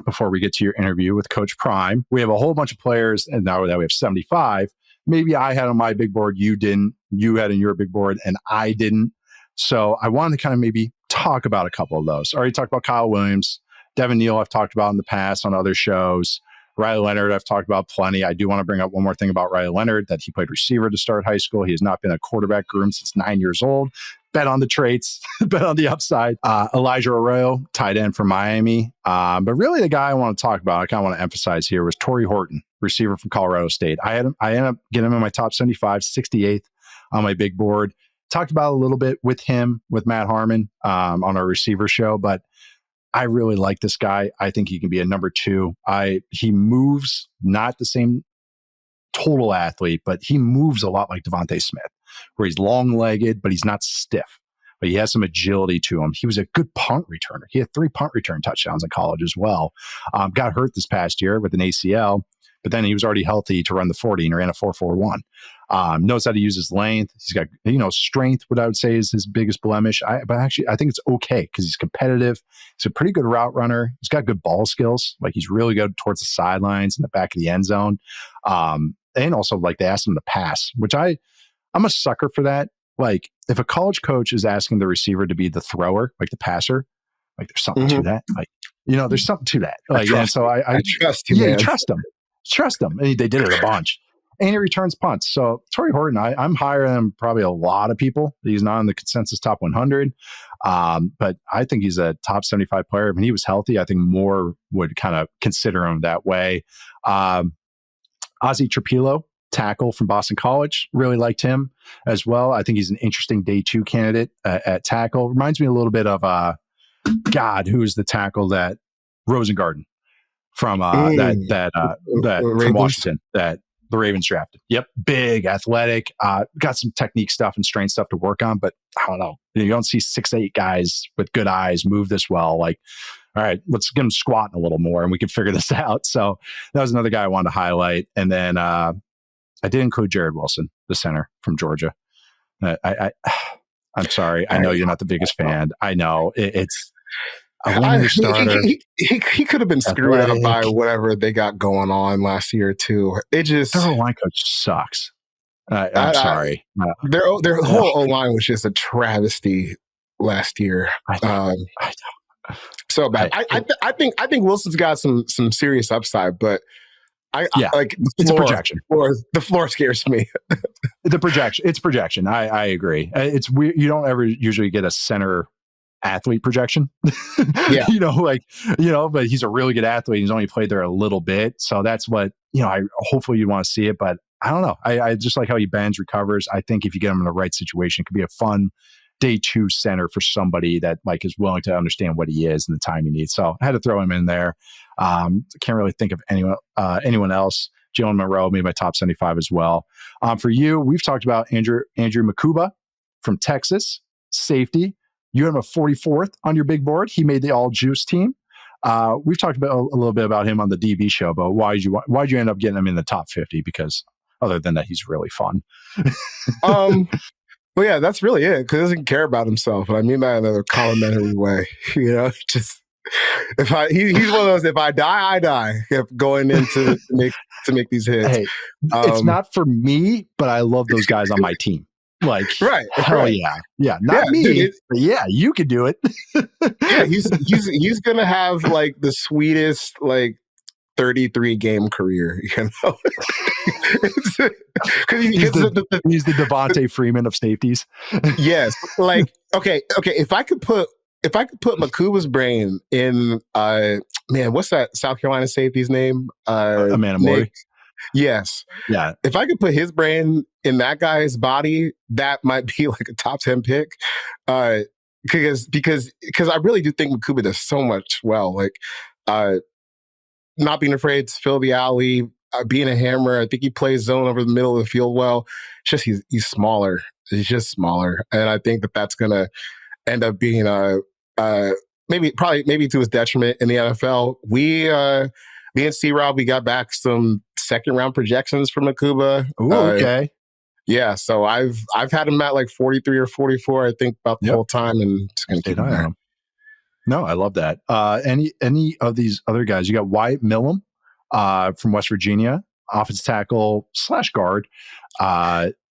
before we get to your interview with Coach Prime, we have a whole bunch of players, and now that we have 75, maybe I had on my big board, you didn't. You had on your big board, and I didn't. So I wanted to kind of maybe talk about a couple of those. I already talked about Kyle Williams. Devin Neal I've talked about in the past on other shows. Riley Leonard I've talked about plenty. I do want to bring up one more thing about Riley Leonard, that he played receiver to start high school. He has not been a quarterback groom since 9 years old. Bet on the traits, bet on the upside. Elijah Arroyo, tight end from Miami. But really the guy I want to talk about, I kind of want to emphasize here, was Torrey Horton, receiver from Colorado State. I ended up getting him in my top 75, 68th on my big board. Talked about a little bit with Matt Harmon on our receiver show, but I really like this guy. I think he can be a number 2. He moves, not the same total athlete, but he moves a lot like Devontae Smith, where he's long-legged, but he's not stiff. But he has some agility to him. He was a good punt returner. He had 3 punt return touchdowns in college as well. Got hurt this past year with an ACL, but then he was already healthy to run the 40 and ran a 4.41. Knows how to use his length. He's got, strength, what I would say is his biggest blemish. But actually, I think it's okay because he's competitive. He's a pretty good route runner. He's got good ball skills. Like, he's really good towards the sidelines and the back of the end zone. And also, like, they asked him to pass, which I'm a sucker for that. Like, if a college coach is asking the receiver to be the thrower, like the passer, like, there's something to that. Like, there's something to that. Like, I trust you. Yeah, you trust him. Trust him. And they did it a bunch. And he returns punts. So Torrey Horton, I'm higher than probably a lot of people. He's not in the consensus top 100. But I think he's a top 75 player. When he was healthy, I think more would kind of consider him that way. Ozzy Trapilo, tackle from Boston College, really liked him as well. I think he's an interesting day 2 candidate at tackle. Reminds me a little bit of, who is the tackle that Rosengarten from from Washington that the Ravens drafted. Yep. Big, athletic, got some technique stuff and strength stuff to work on, but I don't know. You don't see 6'8" guys with good eyes move this well. Like, all right, let's get him squatting a little more and we can figure this out. So that was another guy I wanted to highlight. And then I did include Jared Wilson, the center from Georgia. I'm sorry. I know you're not the biggest fan. I know it's a winning starter. He could have been screwed out by whatever they got going on last year too. It just their line coach sucks. I'm sorry. Their whole O line was just a travesty last year. So bad. I think Wilson's got some serious upside, but it's a projection. The floor scares me. It's projection. I agree. It's weird. You don't ever usually get a center athlete projection. Yeah. But he's a really good athlete. He's only played there a little bit. So that's what, hopefully you want to see it, but I don't know. I just like how he bends, recovers. I think if you get him in the right situation, it could be a fun day 2 center for somebody that is willing to understand what he is and the time he needs. So I had to throw him in there. Can't really think of anyone else. Jalen Monroe made my top 75 as well. For you, we've talked about Andrew Makuba from Texas, safety. You have him a 44th on your big board. He made the all juice team. We've talked about a little bit about him on the DB show, but why'd you end up getting him in the top 50? Because other than that, he's really fun. Well, yeah, that's really it. Because he doesn't care about himself, and I mean that in a complimentary way. Just he's one of those. If I die, I die. Going into to make these hits. Hey, it's not for me, but I love those guys on my team. Right, hell yeah, not me, dude, but yeah, you could do it. Yeah, he's gonna have the sweetest 33 game career, because he's the Devontae Freeman of safeties. Yes, okay. If I could put Makuba's brain in what's that South Carolina safety's name? Amanda Morey. Yes. Yeah. If I could put his brain in that guy's body, that might be a top 10 pick. Because I really do think Makuba does so much well. Not being afraid to fill the alley, being a hammer. I think he plays zone over the middle of the field well. It's just he's smaller. He's just smaller, and I think that's gonna end up being maybe to his detriment in the NFL. Me and C-Rob, we got back some second round projections from Makuba. Ooh, okay. Yeah, so I've had him at 43 or 44, I think, about the whole time, and just gonna keep him there. No, I love that. Any of these other guys? You got Wyatt Millum from West Virginia, offensive tackle / guard.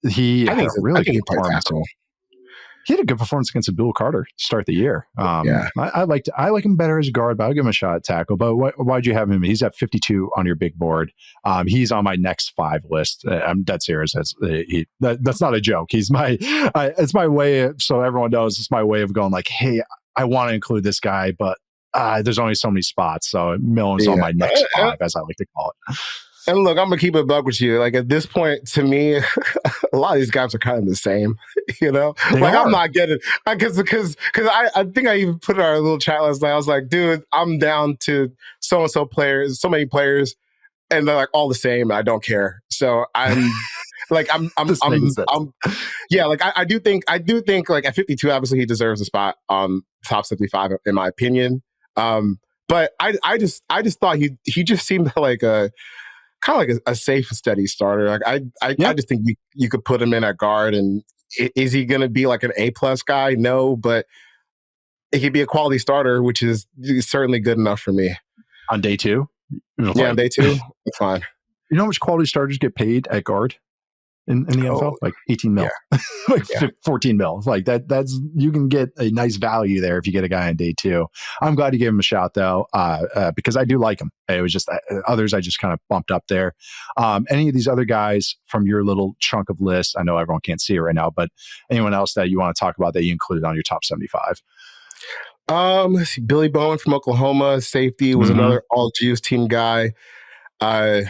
He had a really good performance. He had a good performance against Abdul Carter to start the year. I like him better as a guard, but I'll give him a shot at tackle. But why'd you have him? He's at 52 on your big board. He's on my next 5 list. I'm dead serious. That's not a joke. He's it's my way. So everyone knows it's my way of going hey, I want to include this guy, but there's only so many spots. So Millen's on my next 5, as I like to call it. And look, I'm going to keep it a buck with you. At this point, to me, a lot of these guys are kind of the same, I'm not getting, because I think I even put in our little chat last night. I was like, dude, I'm down to so-and-so players, so many players, and they're all the same. I don't care. So I'm I do think at 52, obviously he deserves a spot on top 75 in my opinion. But I just thought he just seemed like a safe, steady starter. I just think you could put him in at guard, and is he going to be an A+ guy? No, but it could be a quality starter, which is certainly good enough for me. On day 2? Yeah, on day 2, that's fine. You know how much quality starters get paid at guard in the NFL? 18 mil, 14 mil. That's you can get a nice value there if you get a guy on day 2. I'm glad you gave him a shot though, because I do like him. It was just others I just kind of bumped up there. Any of these other guys from your little chunk of list? I know everyone can't see it right now, but anyone else that you want to talk about that you included on your top 75? Let's see. Billy Bowen from Oklahoma, safety, was another all juice team guy. I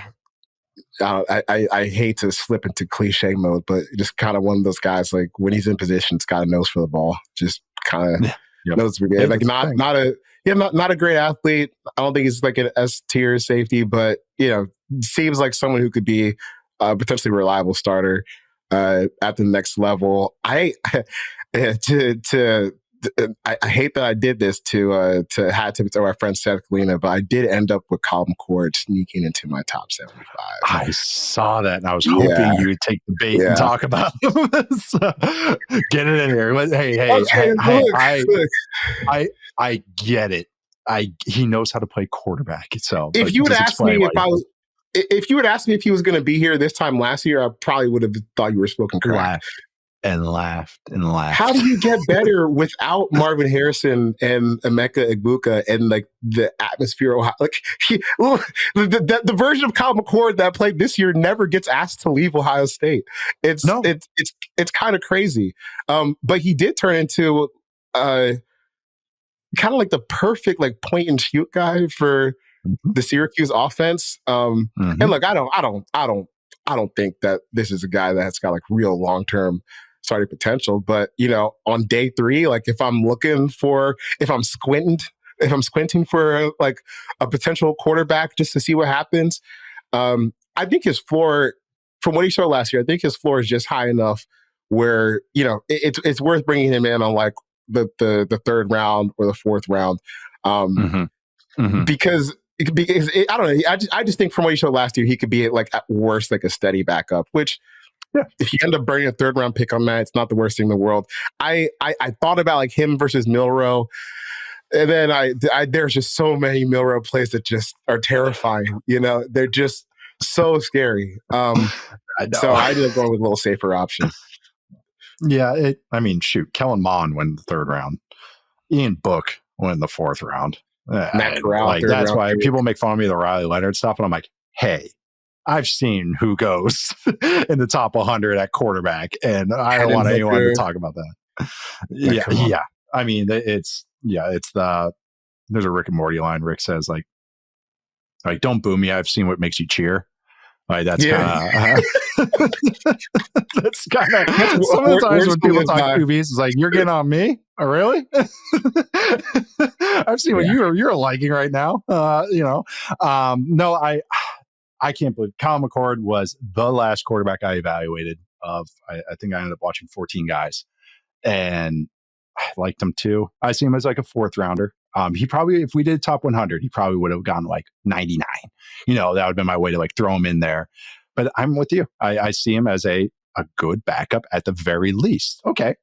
hate to slip into cliche mode, but just kind of one of those guys, when he's in position, it's got a nose for the ball. Just kind of knows to be good. Not a great athlete. I don't think he's an S tier safety, but seems like someone who could be a potentially reliable starter at the next level. To I hate that I did this to our friend Seth Galina, but I did end up with Kyle McCord sneaking into my top 75. I saw that, and I was hoping you would take the bait and talk about him. So, get it in here. I get it. He knows how to play quarterback. So if you would ask me if you would ask me if he was going to be here this time last year, I probably would have thought you were smoking crack. Laughed. How do you get better without Marvin Harrison and Emeka Egbuka and like the atmosphere? Like the version of Kyle McCord that played this year never gets asked to leave Ohio State. It's kind of crazy. But he did turn into kind of like the perfect like point and shoot guy for the Syracuse offense. And look, I don't think that this is a guy that's got like real long-term starting potential, but on day 3, like if I'm squinting for like a potential quarterback just to see what happens, I think his floor, from what he showed last year, I think his floor is just high enough where it's worth bringing him in on like the 3rd round or the 4th round, because I don't know. I just think from what he showed last year, he could be at worst like a steady backup, which. Yeah. If you end up burning a 3rd round pick on that, it's not the worst thing in the world. I thought about like him versus Milroe, and then I there's just so many Milroe plays that just are terrifying. They're just so scary. So I ended up going with a little safer option. Yeah, shoot, Kellen Mond went in the 3rd round. Ian Book went in the 4th round. Matt Corral, that's why people make fun of me, the Riley Leonard stuff, and I'm like, hey. I've seen who goes in the top 100 at quarterback, and I don't want anyone to talk about that. Yeah. I mean, it's there's a Rick and Morty line. Rick says like don't boo me. I've seen what makes you cheer. Like that's kind of that's kind of some of the times when people talk QBs, it's like you're getting on me. Oh, really? I've seen what you're liking right now. No, I can't believe Kyle McCord was the last quarterback I evaluated of, I think I ended up watching 14 guys, and I liked him too. I see him as like a 4th rounder. He probably, if we did top 100, he probably would have gone like 99. That would have been my way to like throw him in there. But I'm with you. I see him as a good backup at the very least. Okay.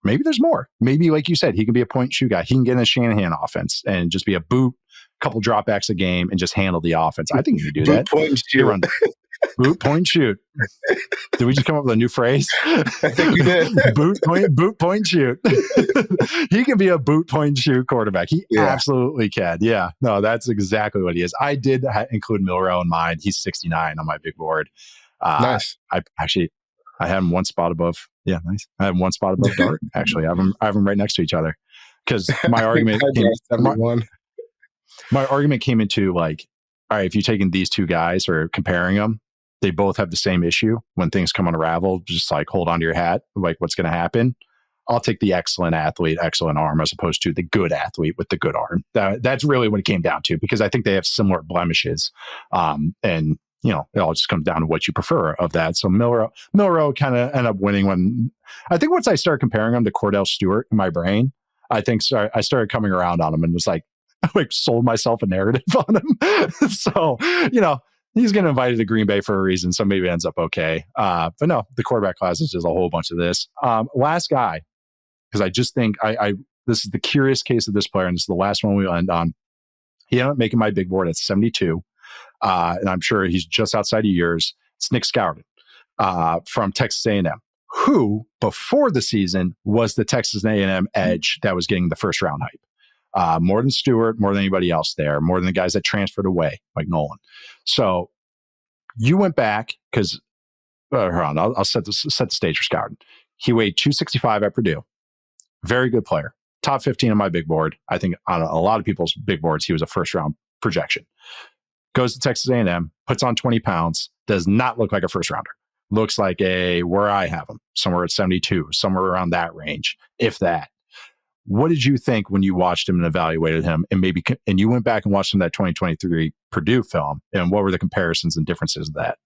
Maybe there's more. Maybe, like you said, he can be a point and shoot guy. He can get in a Shanahan offense and just be a boot, couple dropbacks a game, and just handle the offense. I think he can do that. Point and shoot. Boot, point, shoot. Did we just come up with a new phrase? I think we did. boot, point, shoot. He can be a boot, point, shoot quarterback. He absolutely can. Yeah. No, that's exactly what he is. I did include Milroe in mine. He's 69 on my big board. Nice. I have him one spot above. Yeah, nice. I have him one spot above Dart. Actually, I have them right next to each other. Because my argument, my argument came into like, all right, if you're taking these two guys or comparing them, they both have the same issue. When things come unravel, just like hold on to your hat, like what's going to happen. I'll take the excellent athlete, excellent arm, as opposed to the good athlete with the good arm. That's really what it came down to, because I think they have similar blemishes. And it all just comes down to what you prefer of that. So Milroe kind of ended up winning when I think once I started comparing him to Cordell Stewart in my brain, I think I started coming around on him and was like sold myself a narrative on him. So, he's getting invited to Green Bay for a reason. So maybe it ends up okay. But no, the quarterback class is just a whole bunch of this. Last guy, because I just think this is the curious case of this player, and this is the last one we'll end on. He ended up making my big board at 72. And I'm sure he's just outside of yours. It's Nick Scouton from Texas A&M, who before the season was the Texas A&M edge that was getting the first round hype. More than Stewart, more than anybody else there, more than the guys that transferred away, like Nolan. So you went back because, hold on, I'll set the stage for Scouton. He weighed 265 at Purdue. Very good player. Top 15 on my big board. I think on a lot of people's big boards, he was a first round projection. Goes to Texas A&M, puts on 20 pounds, does not look like a first rounder. Looks like where I have him, somewhere at 72, somewhere around that range, if that. What did you think when you watched him and evaluated him, and you went back and watched him that 2023 Purdue film, and what were the comparisons and differences of that?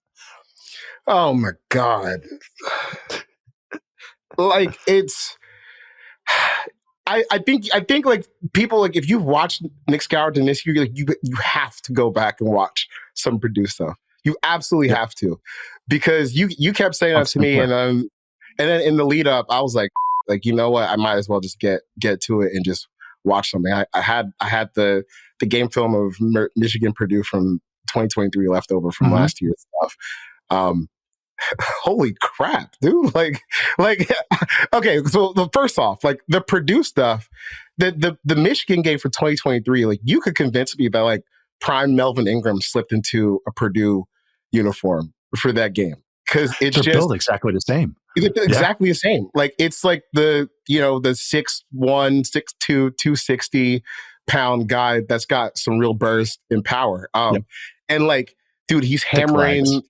Oh my God. Like I think like people like if you've watched Nick Skouerton this year, like you have to go back and watch some Purdue stuff. You absolutely have to, because you kept saying that to me, and then in the lead up, I was like you know what, I might as well just get to it and just watch something. I had the game film of Michigan Purdue from 2023 left over from last year's stuff. Holy crap, dude! Like, okay. So first off, like the Purdue stuff, the Michigan game for 2023, like you could convince me that like prime Melvin Ingram slipped into a Purdue uniform for that game, because it's They're just built exactly the same. Exactly the same. Like it's like the 6'1", 6'2", 260-pound guy that's got some real burst and power. And like, dude, he's hammering.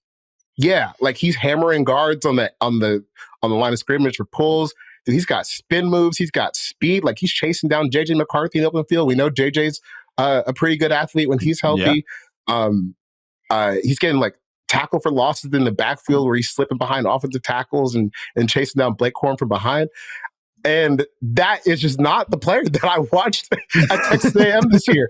Yeah, like he's hammering guards on the line of scrimmage for pulls. Dude, he's got spin moves. He's got speed. Like he's chasing down JJ McCarthy in the open field. We know JJ's a pretty good athlete when he's healthy. He's getting like tackle for losses in the backfield where he's slipping behind offensive tackles and chasing down Blake Corum from behind. And that is just not the player that I watched at Texas A&M this year.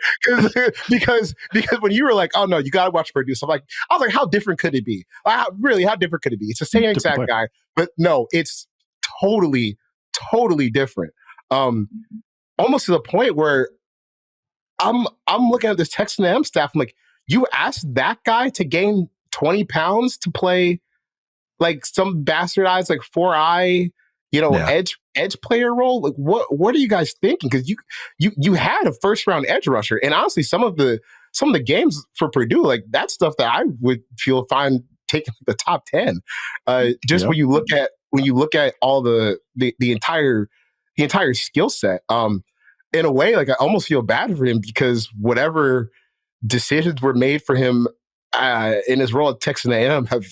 Because when you were like, oh no, you got to watch Purdue. So I was like, how different could it be? How different could it be? It's the same exact guy, but no, it's totally different. Almost to the point where I'm looking at this Texas A&M staff. I'm like, you asked that guy to gain 20 pounds to play like some bastardized like 4-eye, edge player role. Like what are you guys thinking? Because you had a first round edge rusher, and honestly, some of the games for Purdue, like that's stuff that I would feel fine taking the top 10. When you look at all the entire skill set. In a way, like I almost feel bad for him, because whatever decisions were made for him in his role at Texas A&M have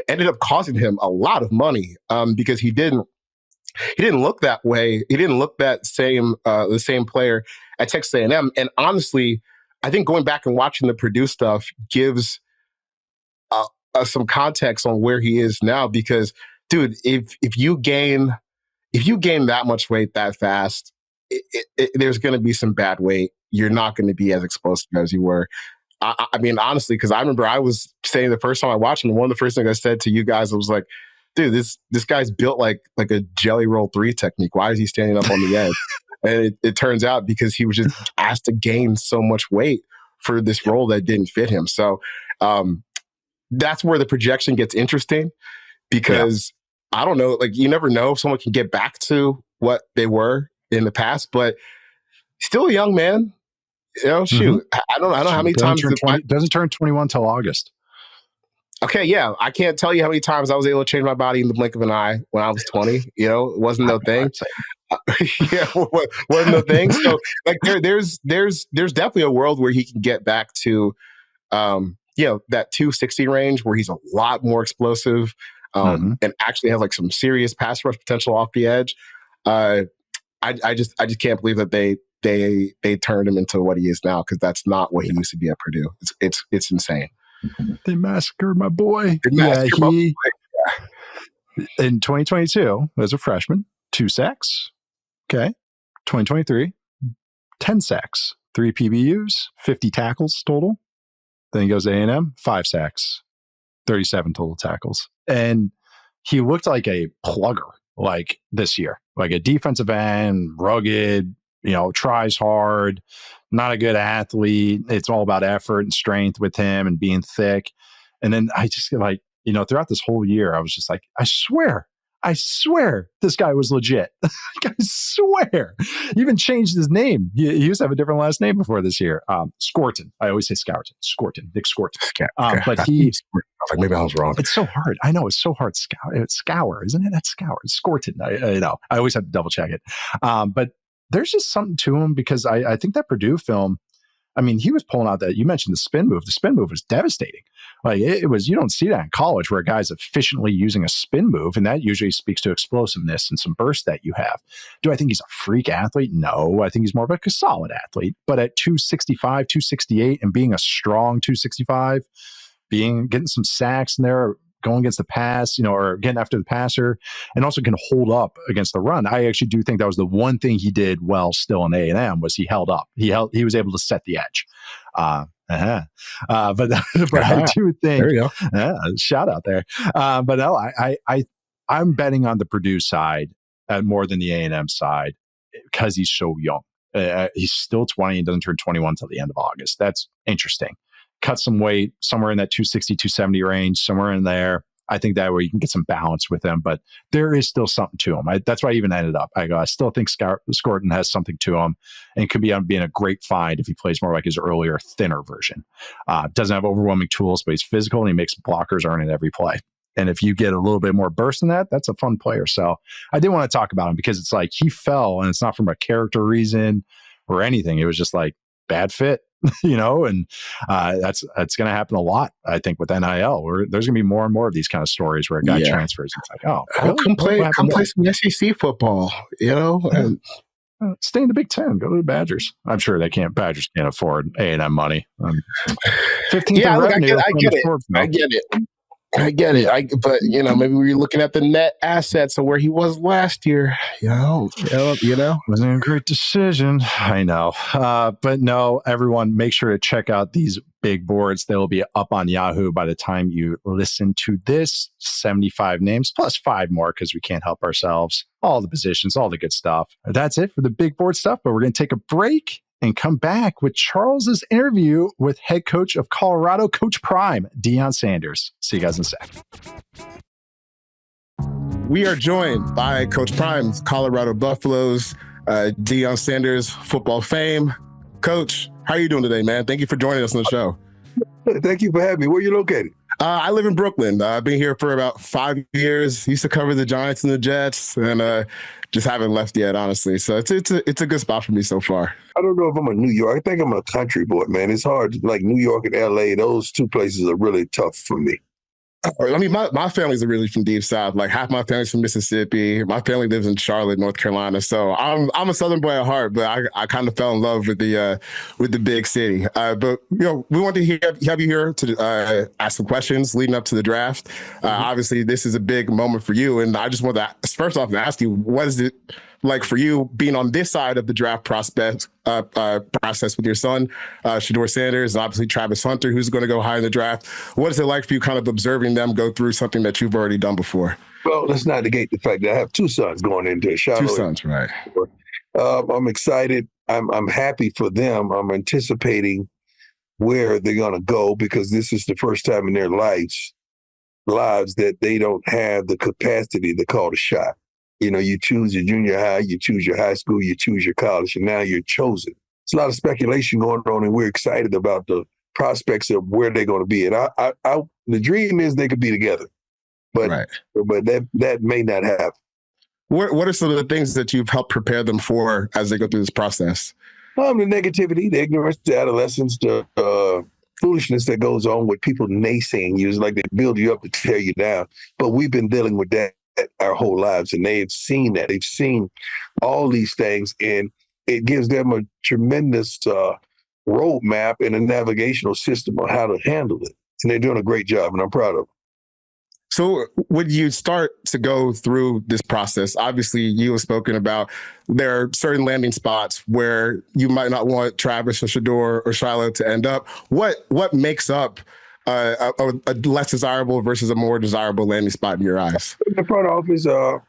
ended up costing him a lot of money, because he didn't look that way. He didn't look that same the same player at Texas A&M. And honestly, I think going back and watching the Purdue stuff gives some context on where he is now. Because, dude, if you gain that much weight that fast, there's going to be some bad weight. You're not going to be as explosive as you were. I mean, honestly, because I remember I was saying the first time I watched him, one of the first things I said to you guys, I was like, dude, this guy's built like a jelly roll 3 technique. Why is he standing up on the edge? And it turns out because he was just asked to gain so much weight for this role that didn't fit him. So that's where the projection gets interesting, because I don't know, like you never know if someone can get back to what they were in the past, but still a young man. Shoot, I don't know how many times doesn't turn 21 till August. Okay, yeah, I can't tell you how many times I was able to change my body in the blink of an eye when I was 20. It wasn't no thing. Wasn't no thing. So like there's definitely a world where he can get back to that 260 range where he's a lot more explosive and actually has like some serious pass rush potential off the edge. I just can't believe that they turned him into what he is now, because that's not what he used to be at Purdue. It's insane. They massacred my boy. In 2022, as a freshman, 2 sacks. Okay. 2023, 10 sacks, 3 PBUs, 50 tackles total. Then he goes to A&M, 5 sacks, 37 total tackles. And he looked like a plugger like this year, like a defensive end, rugged, tries hard, not a good athlete. It's all about effort and strength with him and being thick. And then I just throughout this whole year, I was just like, I swear this guy was legit. I swear. He even changed his name. He used to have a different last name before this year. Scorton. I always say Scorton. Nick Scorton. But he... maybe I was wrong. It's so hard. I know, it's so hard. Scour, isn't it? That's Scour. It's Scorton. I know. I always have to double check it. But there's just something to him, because I think that Purdue film, I mean, he was pulling out that, you mentioned the spin move. The spin move was devastating. Like it was, you don't see that in college where a guy's efficiently using a spin move, and that usually speaks to explosiveness and some burst that you have. Do I think he's a freak athlete? No, I think he's more of a solid athlete. But at 265, 268, and being a strong 265, getting some sacks in there, going against the pass, or getting after the passer, and also can hold up against the run. I actually do think that was the one thing he did well still in A&M was he held up. He was able to set the edge. But I do think, there you go. Shout out there. But no, I'm betting on the Purdue side more than the A&M side because he's so young. He's still 20 and doesn't turn 21 until the end of August. That's interesting. Cut some weight somewhere in that 260, 270 range, somewhere in there. I think that way you can get some balance with him, but there is still something to him. That's why I even ended up. I still think Scorton has something to him and could be being a great find if he plays more like his earlier, thinner version. Doesn't have overwhelming tools, but he's physical and he makes blockers earn it every play. And if you get a little bit more burst in that, that's a fun player. So I did want to talk about him because it's like he fell and it's not from a character reason or anything. It was just like bad fit, and that's going to happen a lot, I think, with NIL. There's going to be more and more of these kind of stories where a guy transfers. It's like, oh, really? Come play some SEC football, and stay in the Big Ten. Go to the Badgers. I'm sure Badgers can't afford A&M money. 15th yeah, look, revenue. I get it. But maybe we're looking at the net assets of where he was last year. Wasn't a great decision. I know. But no, everyone, make sure to check out these big boards. They will be up on Yahoo by the time you listen to this. 75 names plus 5 more because we can't help ourselves. All the positions, all the good stuff. That's it for the big board stuff. But we're going to take a break and come back with Charles's interview with head coach of Colorado, Coach Prime, Deion Sanders. See you guys in a sec. We are joined by Coach Prime, Colorado Buffaloes, Deion Sanders, football fame. Coach, how are you doing today, man? Thank you for joining us on the show. Thank you for having me. Where are you located? I live in Brooklyn. I've been here for about 5 years. Used to cover the Giants and the Jets, and just haven't left yet, honestly. So it's a good spot for me so far. I don't know if I'm a New York. I think I'm a country boy, man. It's hard. Like New York and LA, those two places are really tough for me. I mean, my family's really from deep south. Like half my family's from Mississippi. My family lives in Charlotte, North Carolina. So I'm a Southern boy at heart, but I kind of fell in love with the big city. But we want to have you here to ask some questions leading up to the draft. Obviously, this is a big moment for you, and I just want to first off ask you, what is it like for you being on this side of the draft process with your son, Shedeur Sanders, and obviously Travis Hunter, who's going to go high in the draft? What is it like for you kind of observing them go through something that you've already done before? Well, let's not negate the fact that I have 2 sons going into Shilo. 2 sons, right. I'm excited. I'm happy for them. I'm anticipating where they're going to go because this is the first time in their lives that they don't have the capacity to call the shot. You choose your junior high, you choose your high school, you choose your college, and now you're chosen. It's a lot of speculation going on, and we're excited about the prospects of where they're going to be. And the dream is they could be together, but that may not happen. What are some of the things that you've helped prepare them for as they go through this process? The negativity, the ignorance, the adolescence, the foolishness that goes on with people naysaying you. It's like they build you up to tear you down. But we've been dealing with that our whole lives, and they've seen that. They've seen all these things, and it gives them a tremendous roadmap and a navigational system on how to handle it. And they're doing a great job, and I'm proud of them. So when you start to go through this process, obviously you have spoken about there are certain landing spots where you might not want Travis or Shedeur or Shilo to end up. What makes up a less desirable versus a more desirable landing spot in your eyes? The front office are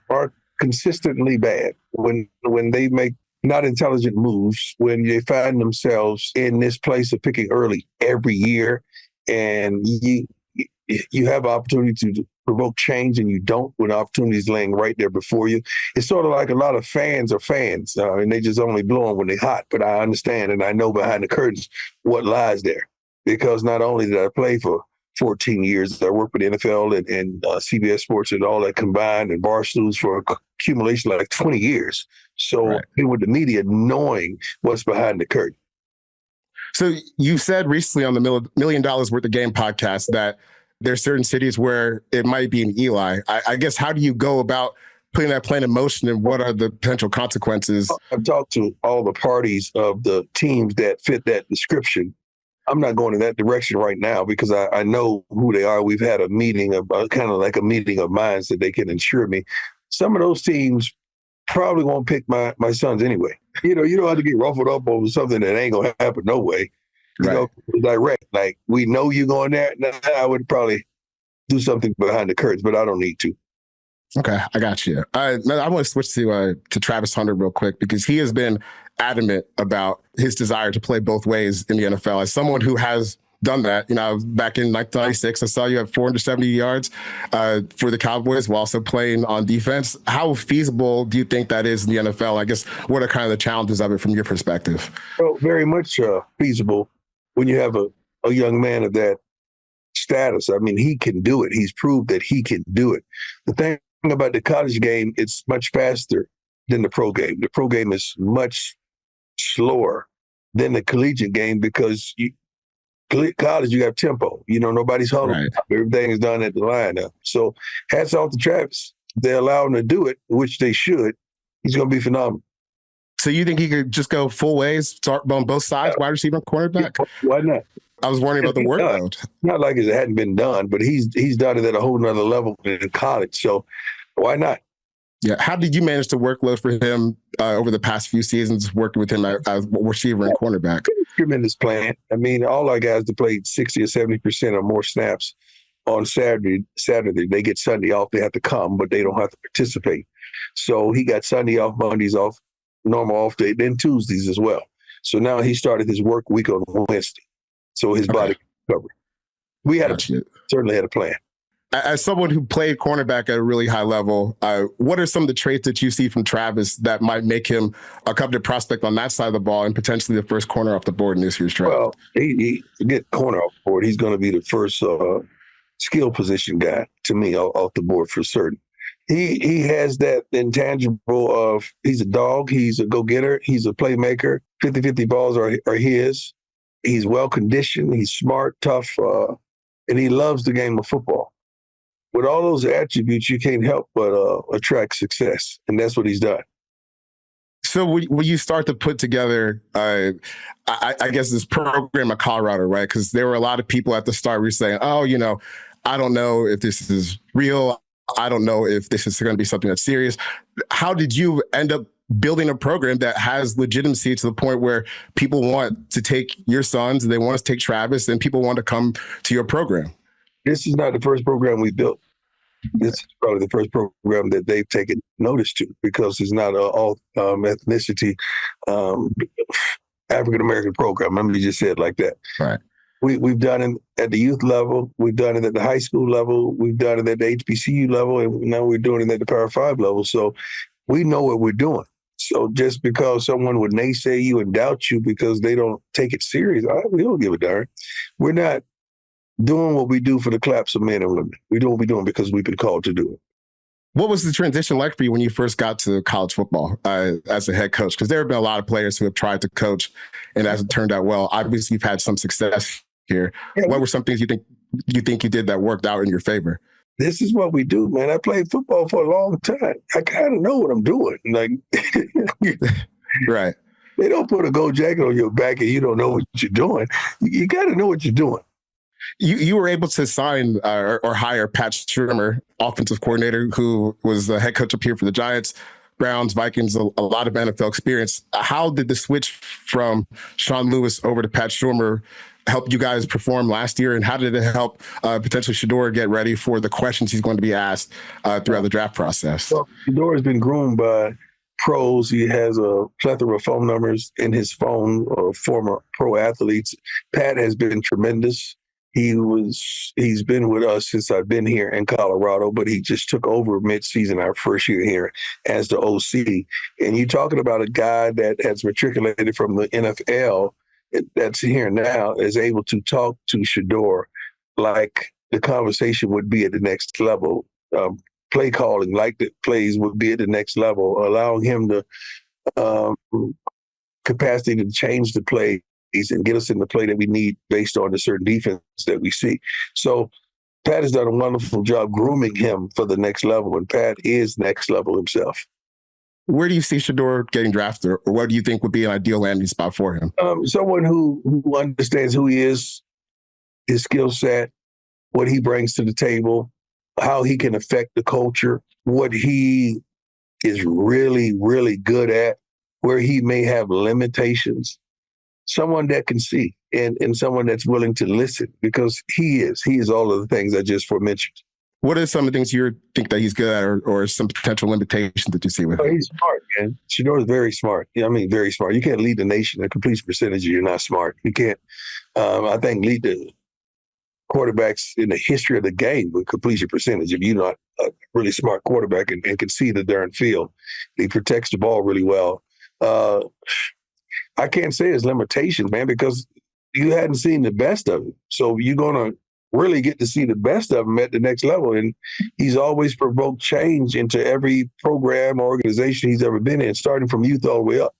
consistently bad when they make not intelligent moves, when they find themselves in this place of picking early every year, and you have an opportunity to provoke change and you don't, when opportunities laying right there before you. It's sort of like a lot of fans are fans, and they just only blow them when they're hot. But I understand and I know behind the curtains what lies there. Because not only did I play for 14 years, I worked with the NFL and CBS Sports and all that combined, and Barstools for accumulation like 20 years. So with the media knowing what's behind the curtain. So you said recently on the $1 Million Worth of Game podcast that there's certain cities where it might be an Eli. I guess, how do you go about putting that plan in motion, and what are the potential consequences? I've talked to all the parties of the teams that fit that description. I'm not going in that direction right now because I know who they are. We've had a meeting about kind of like a meeting of minds that they can insure me. Some of those teams probably won't pick my sons anyway. You don't have to get ruffled up over something that ain't gonna happen no way. Direct. Like, we know you're going there. Now, I would probably do something behind the curtains, but I don't need to. Okay, I got you. I want to switch to Travis Hunter real quick because he has been adamant about his desire to play both ways in the NFL. As someone who has done that, back in 1996, I saw you have 470 yards for the Cowboys while also playing on defense. How feasible do you think that is in the NFL? I guess what are kind of the challenges of it from your perspective? Well, very much feasible when you have a young man of that status. I mean, he can do it. He's proved that he can do it. The thing about the college game, it's much faster than the pro game. The pro game is much slower than the collegiate game because college, you have tempo. Nobody's huddled. Right. Everything is done at the line now. So hats off to Travis. They allow him to do it, which they should. He's going to be phenomenal. So you think he could just go full ways, start on both sides, wide receiver and cornerback? Why not? I was wondering about the workload. Not like it hadn't been done, but he's done it at a whole nother level in college. So why not? Yeah. How did you manage the workload for him over the past few seasons, working with him as receiver and cornerback? Tremendous plan. I mean, all our guys that played 60 or 70% or more snaps on Saturday, they get Sunday off. They have to come, but they don't have to participate. So he got Sunday off, Mondays off, normal off day, then Tuesdays as well. So now he started his work week on Wednesday. So his body covered. We certainly had a plan. As someone who played cornerback at a really high level, what are some of the traits that you see from Travis that might make him a coveted prospect on that side of the ball and potentially the first corner off the board in this year's draft? Well, he get corner off the board. He's going to be the first skill position guy to me off the board for certain. He has that intangible of he's a dog, he's a go-getter, he's a playmaker. 50-50 balls are his. He's well-conditioned, he's smart, tough, and he loves the game of football. With all those attributes, you can't help but attract success, and that's what he's done. So when you start to put together, I guess, this program at Colorado, right? Because there were a lot of people at the start who were saying, I don't know if this is real. I don't know if this is going to be something that's serious. How did you end up building a program that has legitimacy to the point where people want to take your sons, they want to take Travis, and people want to come to your program? This is not the first program we built. This is probably the first program that they've taken notice to because it's not all ethnicity African-American program. Let me just say it like that. Right. We've done it at the youth level. We've done it at the high school level. We've done it at the HBCU level. And now we're doing it at the Power 5 level. So we know what we're doing. So just because someone would naysay you and doubt you because they don't take it serious, we don't give a darn. We're not doing what we do for the claps of men and women. We do what we're doing because we've been called to do it. What was the transition like for you when you first got to college football as a head coach? Because there have been a lot of players who have tried to coach and it hasn't turned out well. Obviously, you've had some success here. Yeah. What were some things you think you did that worked out in your favor? This is what we do, man. I played football for a long time. I kind of know what I'm doing. Like, right. They don't put a gold jacket on your back and you don't know what you're doing. You got to know what you're doing. You were able to sign or hire Pat Shurmur, offensive coordinator, who was the head coach up here for the Giants, Browns, Vikings, a lot of NFL experience. How did the switch from Sean Lewis over to Pat Shurmur help you guys perform last year? And how did it help potentially Shedeur get ready for the questions he's going to be asked throughout the draft process? Well, Shedeur has been groomed by pros. He has a plethora of phone numbers in his phone of former pro athletes. Pat has been tremendous. He's been with us since I've been here in Colorado, but he just took over mid-season our first year here as the OC. And you're talking about a guy that has matriculated from the NFL that's here now is able to talk to Shedeur like the conversation would be at the next level. Play calling like the plays would be at the next level, allowing him the capacity to change the play and get us in the play that we need based on the certain defense that we see. So Pat has done a wonderful job grooming him for the next level, and Pat is next level himself. Where do you see Shedeur getting drafted, or what do you think would be an ideal landing spot for him? Someone who understands who he is, his skill set, what he brings to the table, how he can affect the culture, what he is really, really good at, where he may have limitations. Someone that can see and someone that's willing to listen, because he is all of the things I just mentioned. What are some of the things you think that he's good at, or some potential limitations that you see with him? He's smart, man. Shedeur is very smart. I mean, very smart. You can't lead the nation in completion percentage if you're not smart. You can't, I think, lead the quarterbacks in the history of the game with completion percentage if you're not a really smart quarterback and can see the darn field. He protects the ball really well. I can't say his limitations, man, because you hadn't seen the best of him. So you're going to really get to see the best of him at the next level. And he's always provoked change into every program or organization he's ever been in, starting from youth all the way up.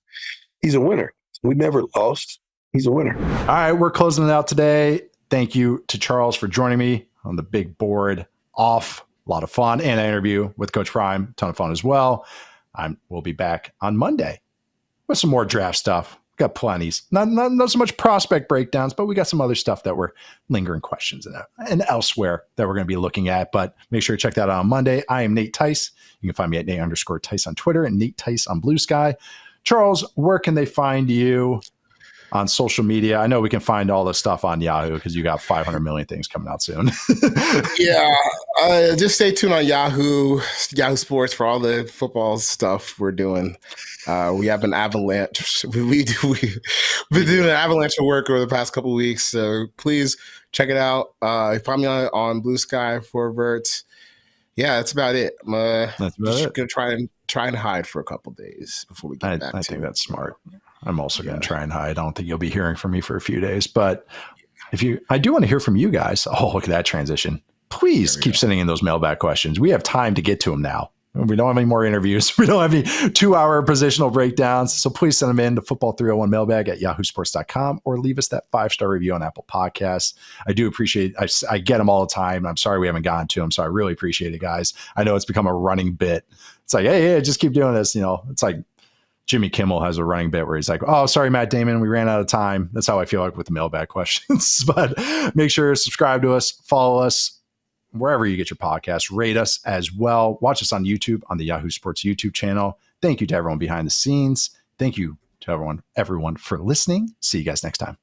He's a winner. We never lost. He's a winner. All right, we're closing it out today. Thank you to Charles for joining me on the big board off. A lot of fun, and an interview with Coach Prime. Ton of fun as well. We'll be back on Monday with some more draft stuff. Got plenties. Not so much prospect breakdowns, but we got some other stuff that were lingering questions and elsewhere that we're going to be looking at. But make sure to check that out on Monday. I am Nate Tice. You can find me at Nate_Tice on Twitter and Nate Tice on Blue Sky. Charles, where can they find you on social media? I know we can find all this stuff on Yahoo because you got 500 million things coming out soon. Yeah, just stay tuned on Yahoo Sports for all the football stuff we're doing. We have an avalanche. We've been doing an avalanche of work over the past couple of weeks, so please check it out. Find me on Blue Sky for Verts. Yeah, that's about it. I'm just gonna try and hide for a couple of days before we get back. I think that's smart. I'm also going to try and hide. I don't think you'll be hearing from me for a few days, but I do want to hear from you guys. Oh, look at that transition. Please keep sending in those mailbag questions. We have time to get to them now. We don't have any more interviews. We don't have any 2-hour positional breakdowns. So please send them in to football301mailbag at yahoosports.com or leave us that 5-star review on Apple Podcasts. I do appreciate it. I get them all the time. I'm sorry we haven't gotten to them. So I really appreciate it, guys. I know it's become a running bit. It's like, hey, just keep doing this. It's like Jimmy Kimmel has a running bit where he's like, oh, sorry, Matt Damon, we ran out of time. That's how I feel like with the mailbag questions. But make sure to subscribe to us, follow us wherever you get your podcasts, rate us as well. Watch us on YouTube, on the Yahoo Sports YouTube channel. Thank you to everyone behind the scenes. Thank you to everyone for listening. See you guys next time.